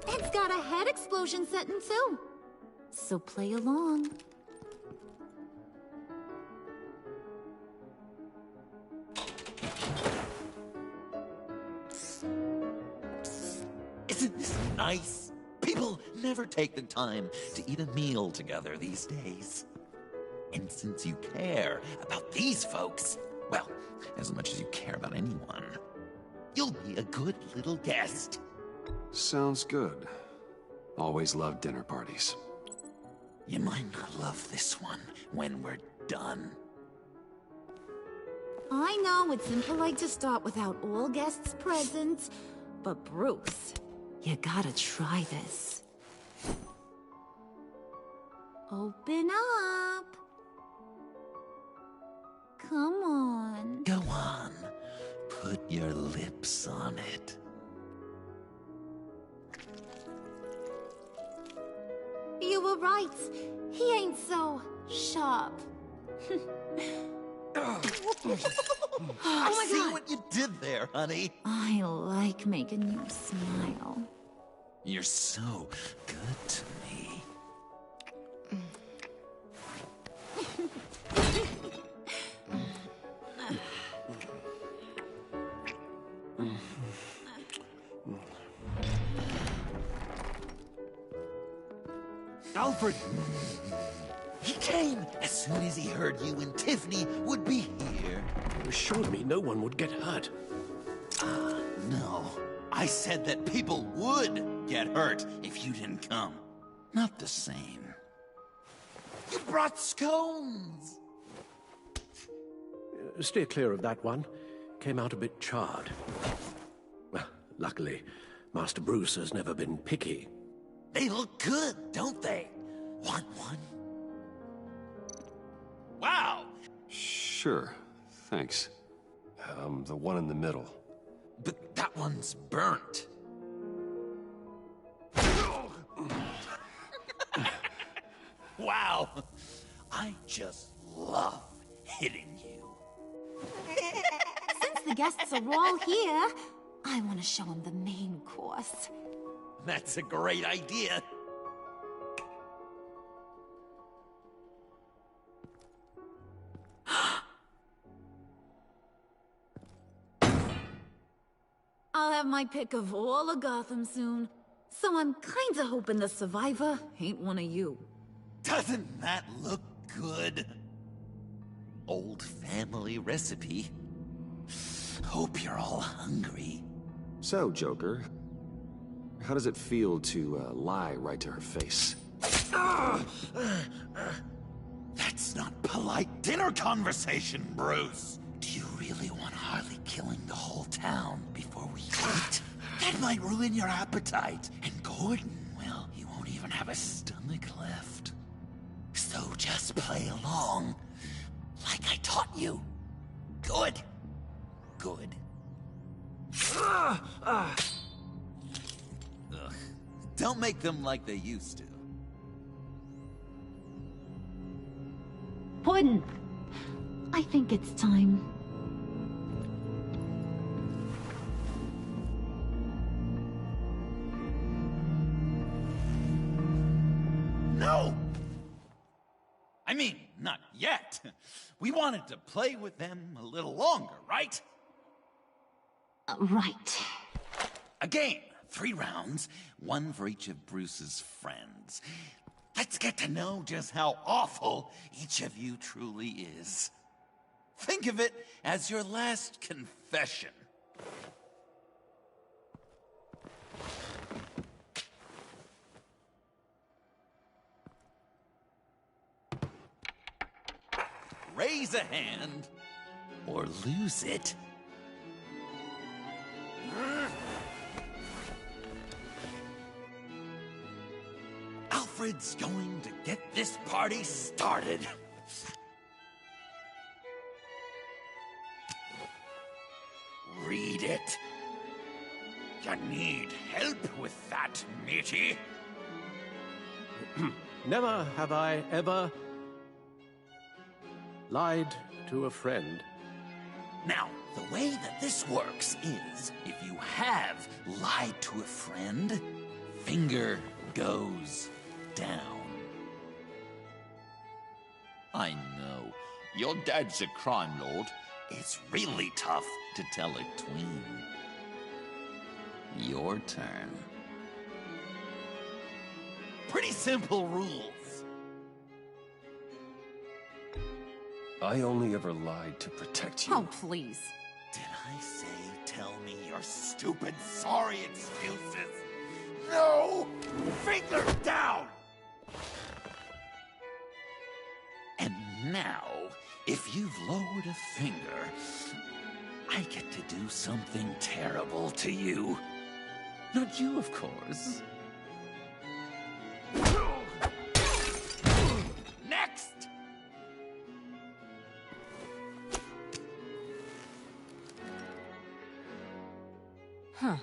It's got a head explosion setting too. So play along. Isn't this nice? People never take the time to eat a meal together these days. And since you care about these folks, well, as much as you care about anyone, you'll be a good little guest. Sounds good. Always loved dinner parties. You might not love this one when we're done. I know it's impolite to start without all guests present, but Bruce, you gotta try this. Open up. Come on. Go on. Put your lips on it. You were right. He ain't so sharp. Oh I see what you did there, honey. I like making you smile. You're so good to me. Alfred! He came as soon as he heard you and Tiffany would be here. You assured me no one would get hurt. No. I said that people would get hurt if you didn't come. Not the same. You brought scones! Steer clear of that one. Came out a bit charred. Well, luckily, Master Bruce has never been picky. They look good, don't they? Want one? Wow! Sure, thanks. The one in the middle. But that one's burnt. Wow! I just love hitting you. Since the guests are all here, I want to show them the main course. That's a great idea. I'll have my pick of all of Gotham soon, so I'm kinda hoping the survivor ain't one of you. Doesn't that look good? Old family recipe. Hope you're all hungry. So, Joker, how does it feel to lie right to her face? That's not polite dinner conversation, Bruce. Do you really want Harley killing the whole town before we eat? That might ruin your appetite. And Gordon, well, he won't even have a stomach left. So just play along, like I taught you. Good. Good. Ugh. Don't make them like they used to. Puddin', I think it's time. No! I mean, not yet. We wanted to play with them a little longer, right? Right. A game. 3 rounds, 1 for each of Bruce's friends. Let's get to know just how awful each of you truly is. Think of it as your last confession. Raise a hand, or lose it. Alfred's going to get this party started. You need help with that, matey? Never have I ever lied to a friend. Now, the way that this works is, if you have lied to a friend, finger goes down. I know, your dad's a crime lord. It's really tough to tell a tween. Your turn. Pretty simple rules. I only ever lied to protect you. Oh, please. Did I say tell me your stupid sorry excuses? No! Finger down! And now, if you've lowered a finger, I get to do something terrible to you. Not you, of course. Next! Huh.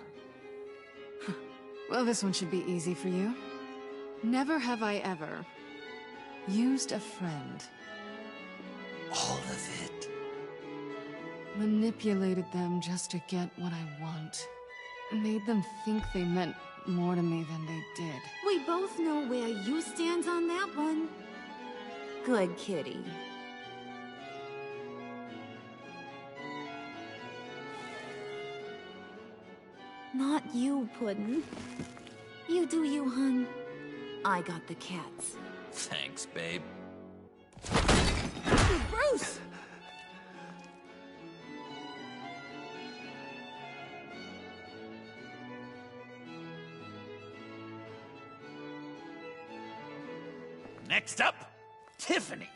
Well, this one should be easy for you. Never have I ever used a friend. All of it. Manipulated them just to get what I want. Made them think they meant more to me than they did. We both know where you stand on that one. Good kitty. Not you, Puddin'. You do you, hun. I got the cats. Thanks, babe. Bruce! Next up, Tiffany.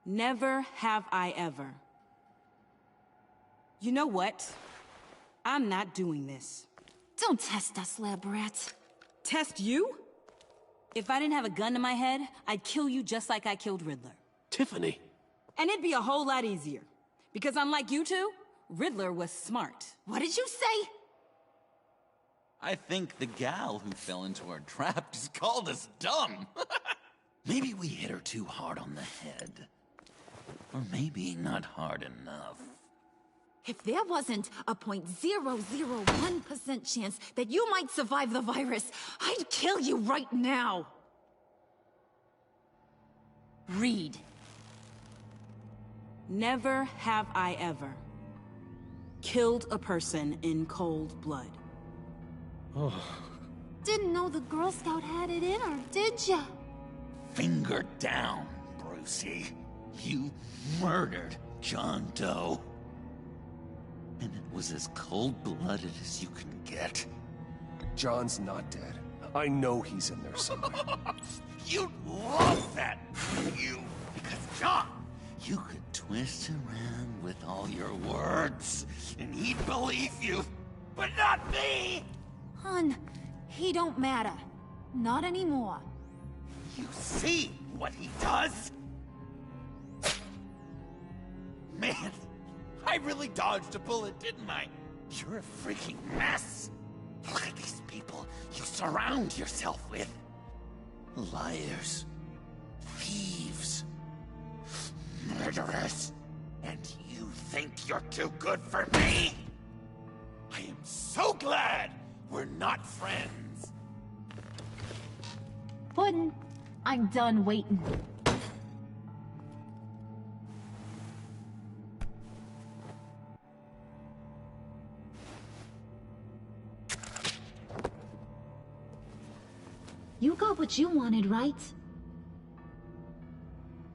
Never have I ever. You know what? I'm not doing this. Don't test us, lab rat. Test you? If I didn't have a gun to my head, I'd kill you just like I killed Riddler. Tiffany. And it'd be a whole lot easier. Because unlike you two, Riddler was smart. What did you say? I think the gal who fell into our trap just called us dumb. Maybe we hit her too hard on the head. Or maybe not hard enough. If there wasn't a 0.001% chance that you might survive the virus, I'd kill you right now. Read. Never have I ever killed a person in cold blood. Oh. Didn't know the Girl Scout had it in her, did ya? Finger down, Brucey. You murdered John Doe. And it was as cold-blooded as you can get. John's not dead. I know he's in there somewhere. You'd love that, you. Because, John, you could twist around with all your words, and he'd believe you. But not me! Hun, he don't matter. Not anymore. You see what he does? Man, I really dodged a bullet, didn't I? You're a freaking mess. Look at these people you surround yourself with. Liars. Thieves. Murderers. And you think you're too good for me? I am so glad we're not friends. Puddin', I'm done waiting. You got what you wanted, right?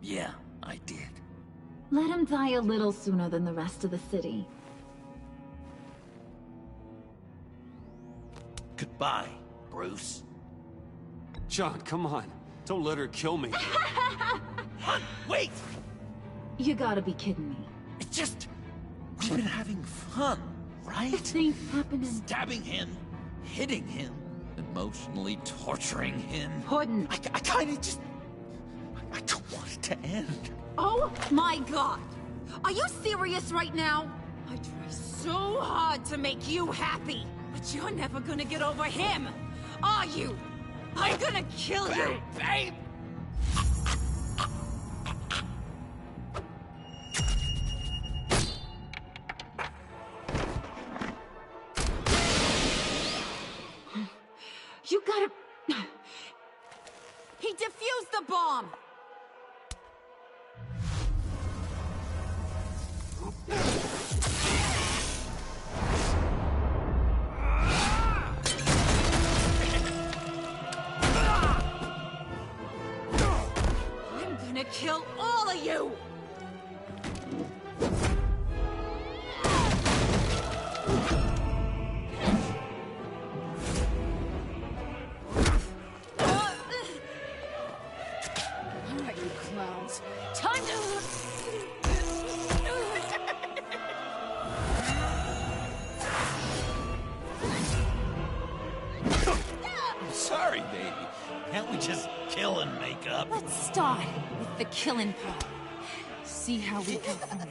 Yeah, I did. Let him die a little sooner than the rest of the city. Goodbye, Bruce. John, come on. Don't let her kill me. Hun, wait! You gotta be kidding me. It's just... we've been having fun, right? Things happening. Stabbing him, hitting him, emotionally torturing him. Puddin'. I kinda just... I don't want it to end. Oh my god! Are you serious right now? I try so hard to make you happy, but you're never gonna get over him, are you? I'm gonna kill you! Babe! You gotta... He defused the bomb! I'm gonna kill all of you! Alright, you clowns. Time to... I'm sorry, baby. Can't we just kill and make up? Let's start with the killing part. See how we go from there.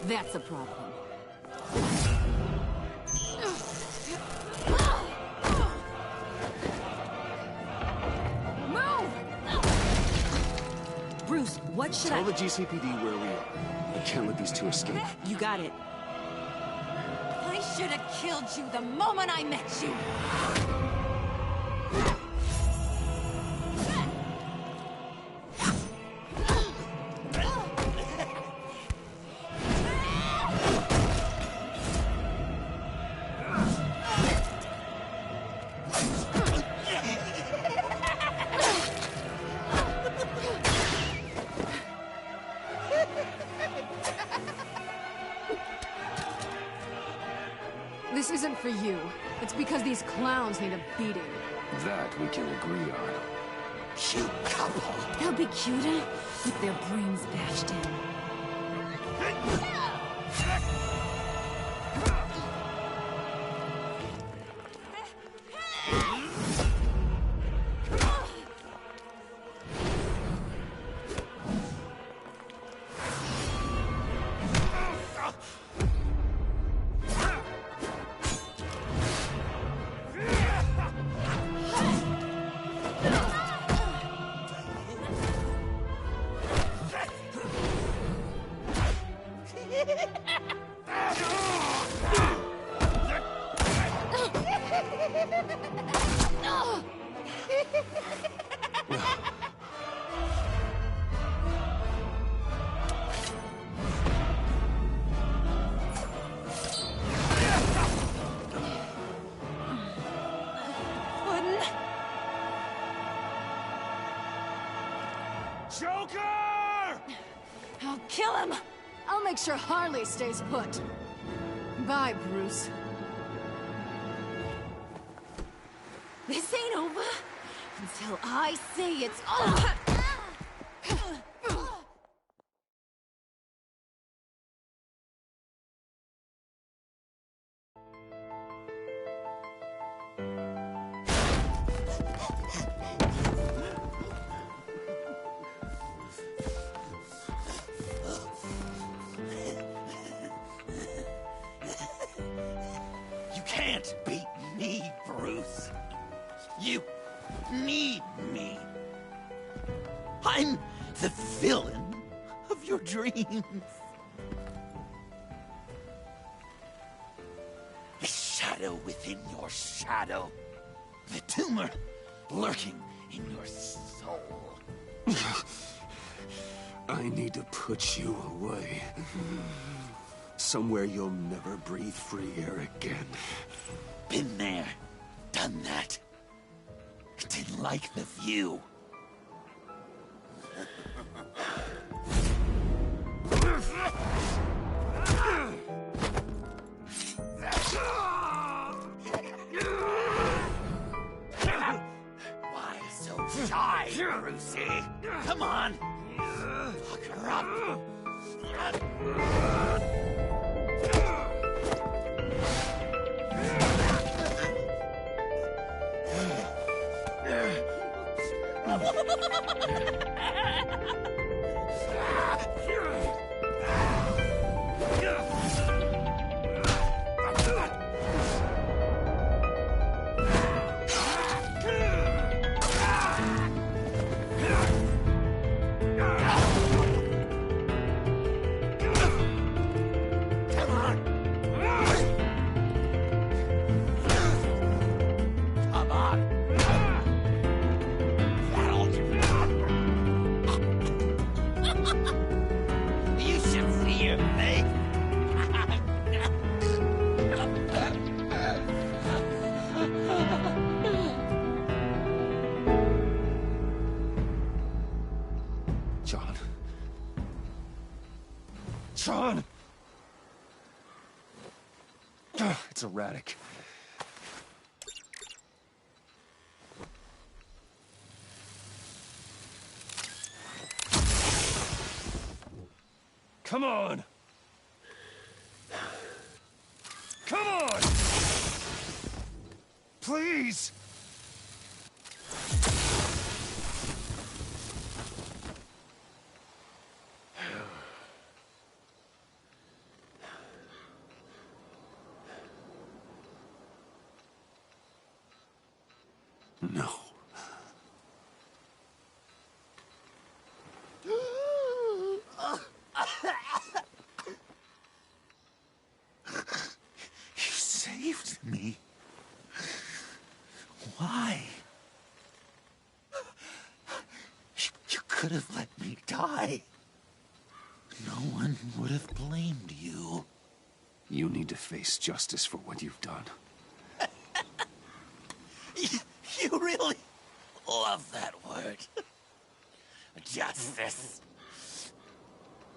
That's a problem. Bruce, what should Tell I... the GCPD where we are. I can't let these two escape. You got it. I should have killed you the moment I met you. This isn't for you. It's because these clowns need a beating. That we can agree on. Cute couple. They'll be cuter with their brains bashed in. Joker! I'll kill him! I'll make sure Harley stays put. Bye, Bruce. This ain't over until I say it's over. You can't beat me, Bruce. You need I'm the villain of your dreams. The shadow within your shadow. The tumor lurking in your soul. I need to put you away. Somewhere you'll never breathe free air again. Been there, done that. Didn't like the view. Why so shy, Brucey? Come on! Pucker up! You should see your face. John. John! It's erratic. Come on! Come on! Please! No. You saved me. Why? You could have let me die. No one would have blamed you. You need to face justice for what you've done. You really love that word. Justice.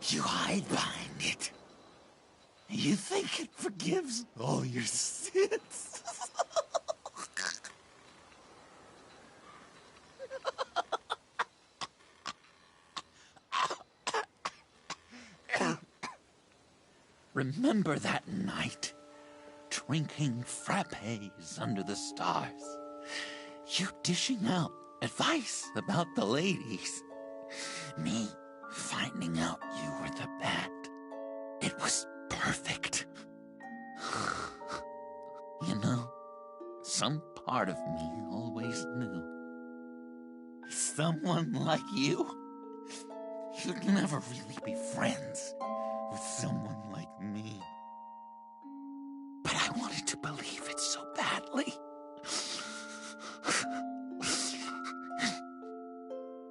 You hide behind it. You think it forgives all your sins. Remember that night, drinking frappes under the stars. You dishing out advice about the ladies. Me finding out you were the bat. It was perfect. You know, some part of me always knew. Someone like you, you'd never really be friends with someone like me. But I wanted to believe it so badly.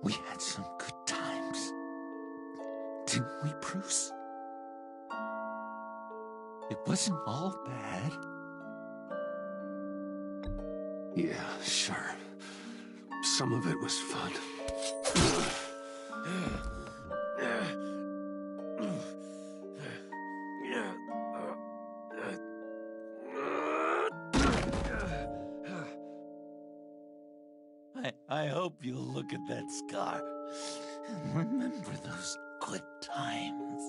We had some good times, didn't we, Bruce? It wasn't all bad. Yeah, sure. Some of it was fun. I hope you'll look at that scar and remember those good times.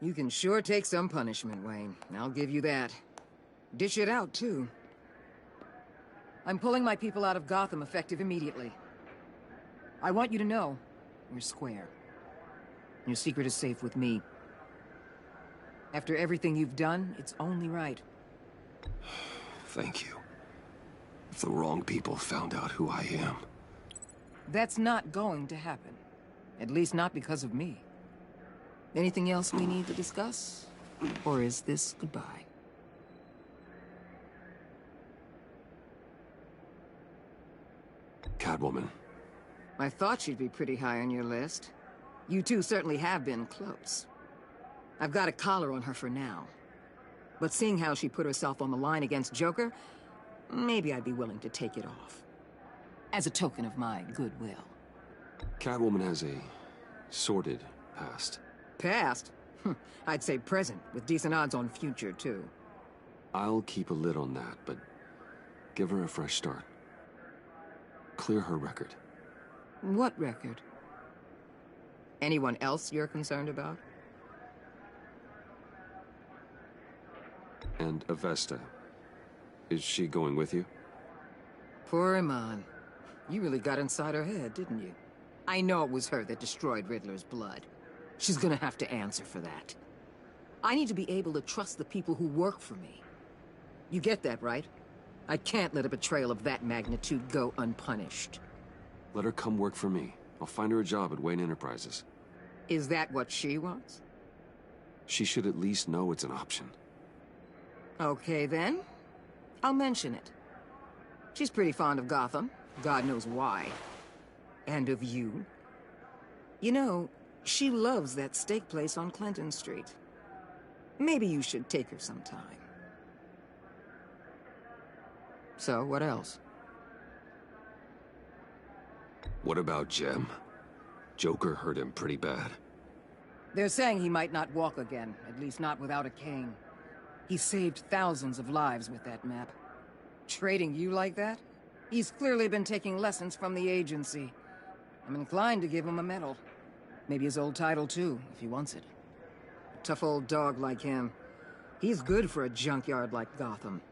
You can sure take some punishment, Wayne. I'll give you that. Dish it out, too. I'm pulling my people out of Gotham effective immediately. I want you to know, we're square. Your secret is safe with me. After everything you've done, it's only right. Thank you. If the wrong people found out who I am... That's not going to happen. At least not because of me. Anything else we need to discuss? Or is this goodbye? Catwoman. I thought she'd be pretty high on your list. You two certainly have been close. I've got a collar on her for now. But seeing how she put herself on the line against Joker, maybe I'd be willing to take it off. As a token of my goodwill. Catwoman has a sordid past. Past? I'd say present, with decent odds on future, too. I'll keep a lid on that, but give her a fresh start. Clear her record. What record? Anyone else you're concerned about? And Avesta. Is she going with you? Poor Iman. You really got inside her head, didn't you? I know it was her that destroyed Riddler's blood. She's gonna have to answer for that. I need to be able to trust the people who work for me. You get that, right? I can't let a betrayal of that magnitude go unpunished. Let her come work for me. I'll find her a job at Wayne Enterprises. Is that what she wants? She should at least know it's an option. Okay, then. I'll mention it. She's pretty fond of Gotham. God knows why. And of you. You know, she loves that steak place on Clinton Street. Maybe you should take her sometime. So, what else? What about Jem? Joker hurt him pretty bad. They're saying he might not walk again, at least not without a cane. He saved thousands of lives with that map. Trading you like that? He's clearly been taking lessons from the agency. I'm inclined to give him a medal. Maybe his old title too, if he wants it. A tough old dog like him. He's good for a junkyard like Gotham.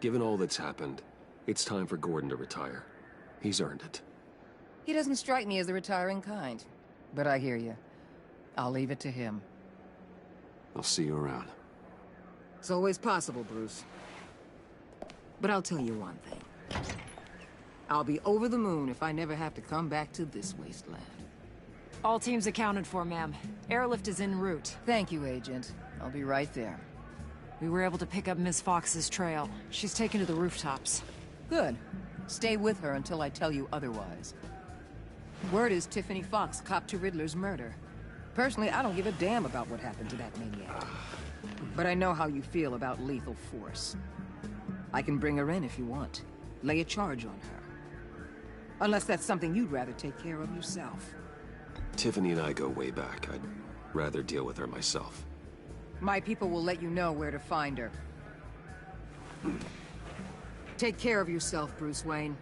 Given all that's happened, it's time for Gordon to retire. He's earned it. He doesn't strike me as the retiring kind. But I hear you. I'll leave it to him. I'll see you around. It's always possible, Bruce. But I'll tell you one thing. I'll be over the moon if I never have to come back to this wasteland. All teams accounted for, ma'am. Airlift is en route. Thank you, Agent. I'll be right there. We were able to pick up Ms. Fox's trail. She's taken to the rooftops. Good. Stay with her until I tell you otherwise. Word is Tiffany Fox copped to Riddler's murder. Personally, I don't give a damn about what happened to that maniac. But I know how you feel about lethal force. I can bring her in if you want. Lay a charge on her. Unless that's something you'd rather take care of yourself. Tiffany and I go way back. I'd rather deal with her myself. My people will let you know where to find her. Take care of yourself, Bruce Wayne.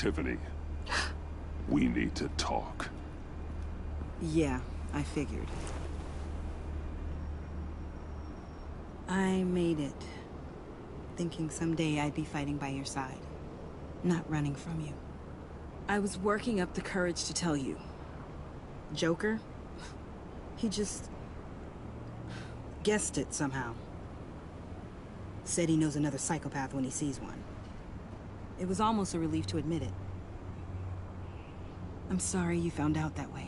Tiffany, we need to talk. Yeah, I figured. I made it. Thinking someday I'd be fighting by your side. Not running from you. I was working up the courage to tell you. Joker? He just... guessed it somehow. Said he knows another psychopath when he sees one. It was almost a relief to admit it. I'm sorry you found out that way.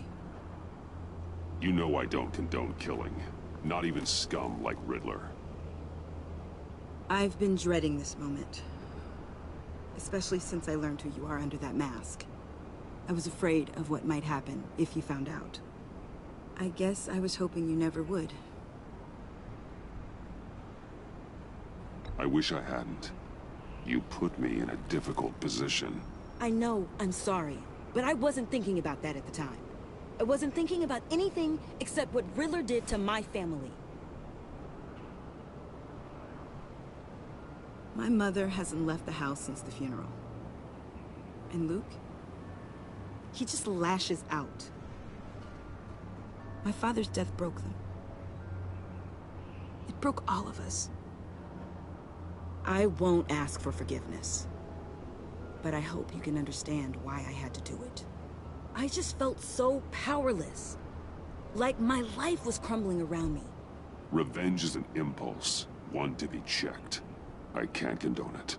You know I don't condone killing. Not even scum like Riddler. I've been dreading this moment. Especially since I learned who you are under that mask. I was afraid of what might happen if you found out. I guess I was hoping you never would. I wish I hadn't. You put me in a difficult position. I know, I'm sorry. But I wasn't thinking about that at the time. I wasn't thinking about anything except what Riddler did to my family. My mother hasn't left the house since the funeral. And Luke? He just lashes out. My father's death broke them. It broke all of us. I won't ask for forgiveness. But I hope you can understand why I had to do it. I just felt so powerless. Like my life was crumbling around me. Revenge is an impulse, one to be checked. I can't condone it.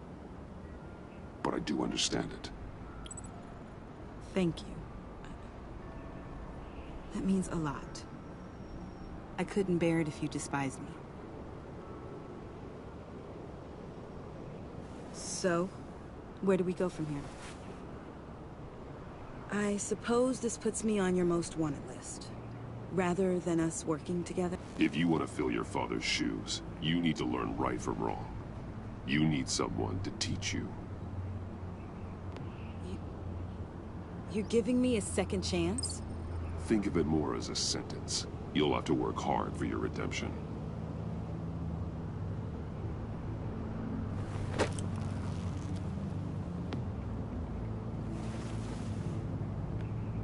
But I do understand it. Thank you. That means a lot. I couldn't bear it if you despised me. So, where do we go from here? I suppose this puts me on your most wanted list. Rather than us working together? If you want to fill your father's shoes, you need to learn right from wrong. You need someone to teach you. You're giving me a second chance? Think of it more as a sentence. You'll have to work hard for your redemption.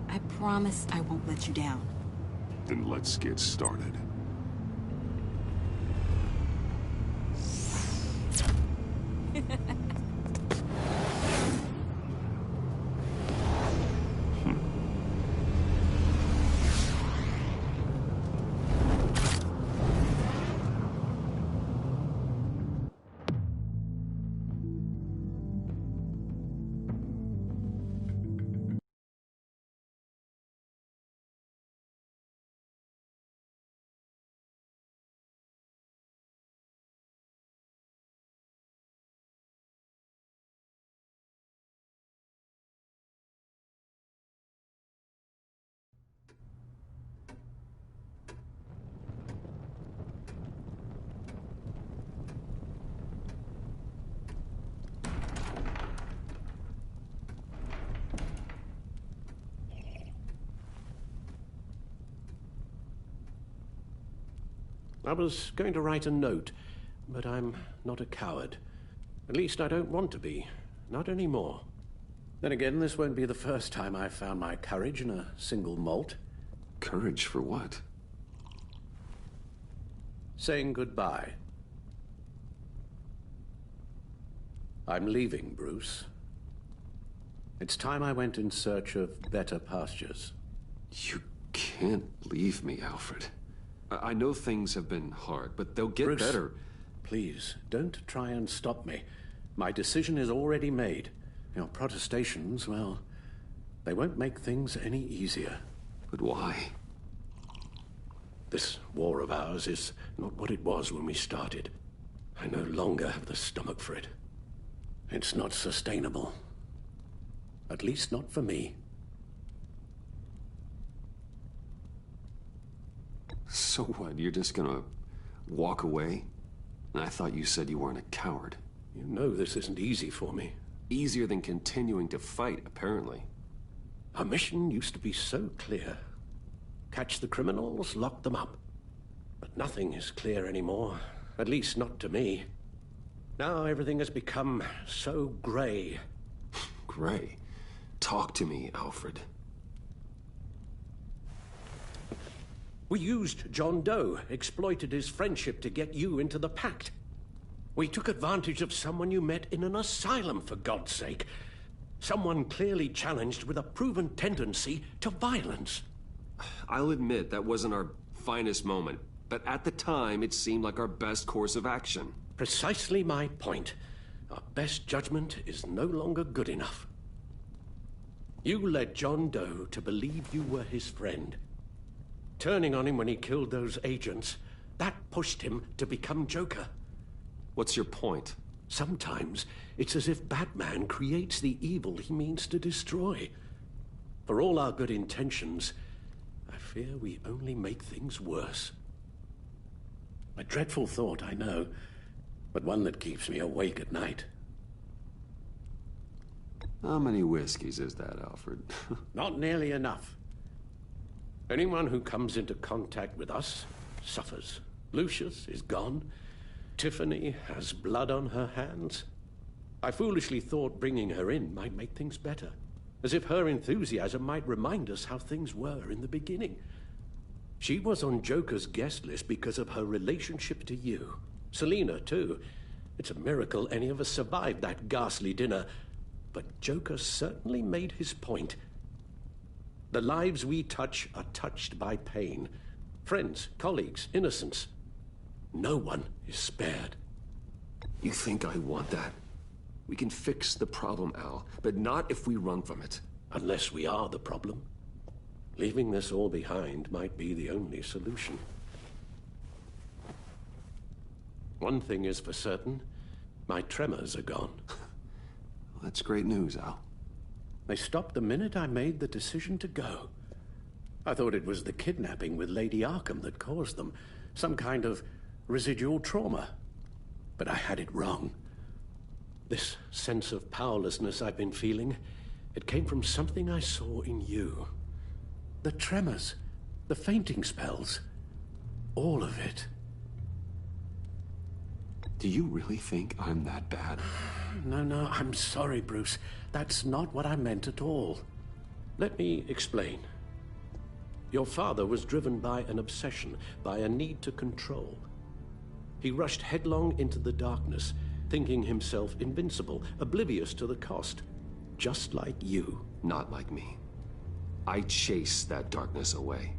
I promise I won't let you down. Then let's get started. I was going to write a note, but I'm not a coward. At least I don't want to be. Not anymore. Then again, this won't be the first time I've found my courage in a single malt. Courage for what? Saying goodbye. I'm leaving, Bruce. It's time I went in search of better pastures. You can't leave me, Alfred. I know things have been hard, but they'll get Bruce, better. Please, don't try and stop me. My decision is already made. Your protestations, well, they won't make things any easier. But why? This war of ours is not what it was when we started. I no longer have the stomach for it. It's not sustainable. At least not for me. So what, you're just gonna walk away? I thought you said you weren't a coward. You know this isn't easy for me. Easier than continuing to fight, apparently. Our mission used to be so clear. Catch the criminals, lock them up. But nothing is clear anymore. At least not to me. Now everything has become so grey. Grey? Talk to me, Alfred. We used John Doe, exploited his friendship to get you into the pact. We took advantage of someone you met in an asylum, for God's sake. Someone clearly challenged with a proven tendency to violence. I'll admit that wasn't our finest moment, but at the time it seemed like our best course of action. Precisely my point. Our best judgment is no longer good enough. You led John Doe to believe you were his friend. Turning on him when he killed those agents, that pushed him to become Joker. What's your point? Sometimes it's as if Batman creates the evil he means to destroy. For all our good intentions, I fear we only make things worse. A dreadful thought, I know, but one that keeps me awake at night. How many whiskeys is that, Alfred? Not nearly enough. Anyone who comes into contact with us suffers. Lucius is gone. Tiffany has blood on her hands. I foolishly thought bringing her in might make things better, as if her enthusiasm might remind us how things were in the beginning. She was on Joker's guest list because of her relationship to you. Selina, too. It's a miracle any of us survived that ghastly dinner, but Joker certainly made his point. The lives we touch are touched by pain. Friends, colleagues, innocents. No one is spared. You think I want that? We can fix the problem, Al, but not if we run from it. Unless we are the problem. Leaving this all behind might be the only solution. One thing is for certain, my tremors are gone. That's great news, Al. They stopped the minute I made the decision to go. I thought it was the kidnapping with Lady Arkham that caused them. Some kind of residual trauma. But I had it wrong. This sense of powerlessness I've been feeling, it came from something I saw in you. The tremors, the fainting spells, all of it. Do you really think I'm that bad? No, I'm sorry, Bruce. That's not what I meant at all. Let me explain. Your father was driven by an obsession, by a need to control. He rushed headlong into the darkness, thinking himself invincible, oblivious to the cost. Just like you. Not like me. I chase that darkness away.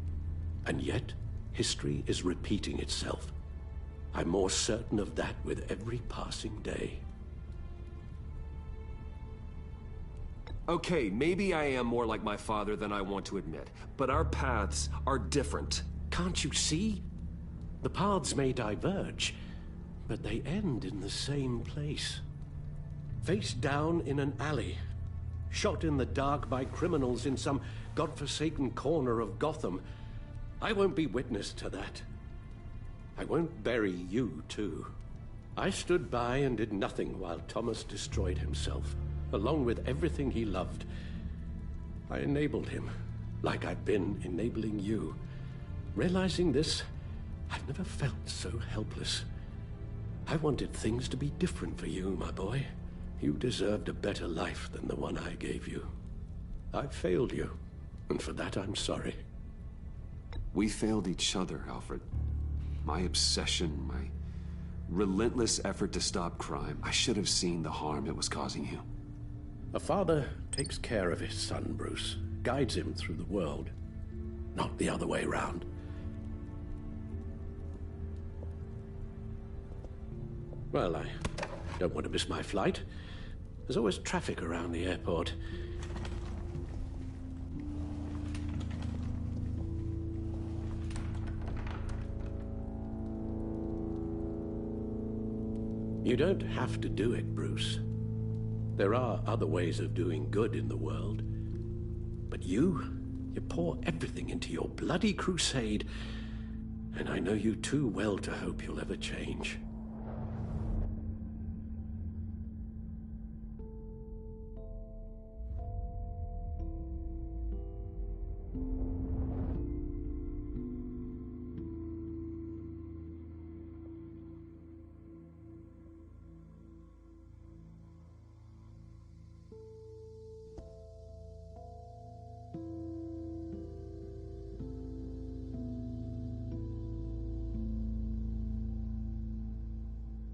And yet, history is repeating itself. I'm more certain of that with every passing day. Okay, maybe I am more like my father than I want to admit, but our paths are different. Can't you see? The paths may diverge, but they end in the same place. Face down in an alley, shot in the dark by criminals in some godforsaken corner of Gotham. I won't be witness to that. I won't bury you, too. I stood by and did nothing while Thomas destroyed himself, along with everything he loved. I enabled him, like I've been enabling you. Realizing this, I've never felt so helpless. I wanted things to be different for you, my boy. You deserved a better life than the one I gave you. I failed you, and for that I'm sorry. We failed each other, Alfred. My obsession, my relentless effort to stop crime. I should have seen the harm it was causing you. A father takes care of his son, Bruce. Guides him through the world. Not the other way around. Well, I don't want to miss my flight. There's always traffic around the airport. You don't have to do it, Bruce. There are other ways of doing good in the world. But you pour everything into your bloody crusade, and I know you too well to hope you'll ever change.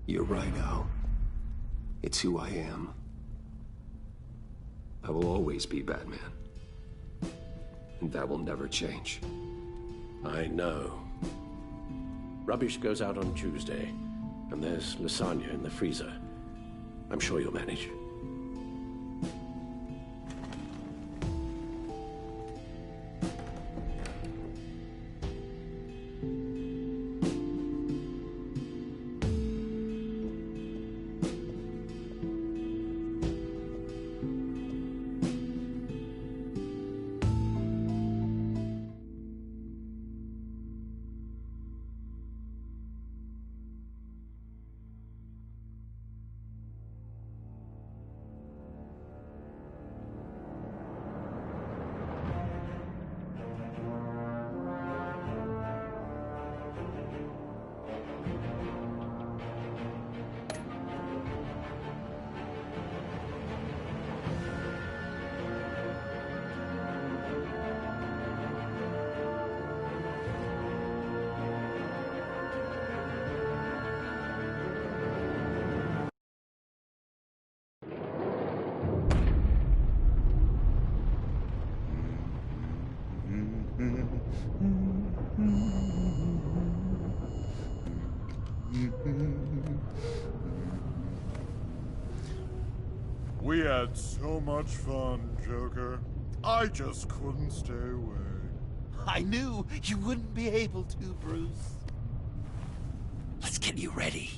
You're right, Al. It's who I am. I will always be Batman. And that will never change. I know. Rubbish goes out on Tuesday, and there's lasagna in the freezer. I'm sure you'll manage. We had so much fun, Joker. I just couldn't stay away. I knew you wouldn't be able to, Bruce. Let's get you ready.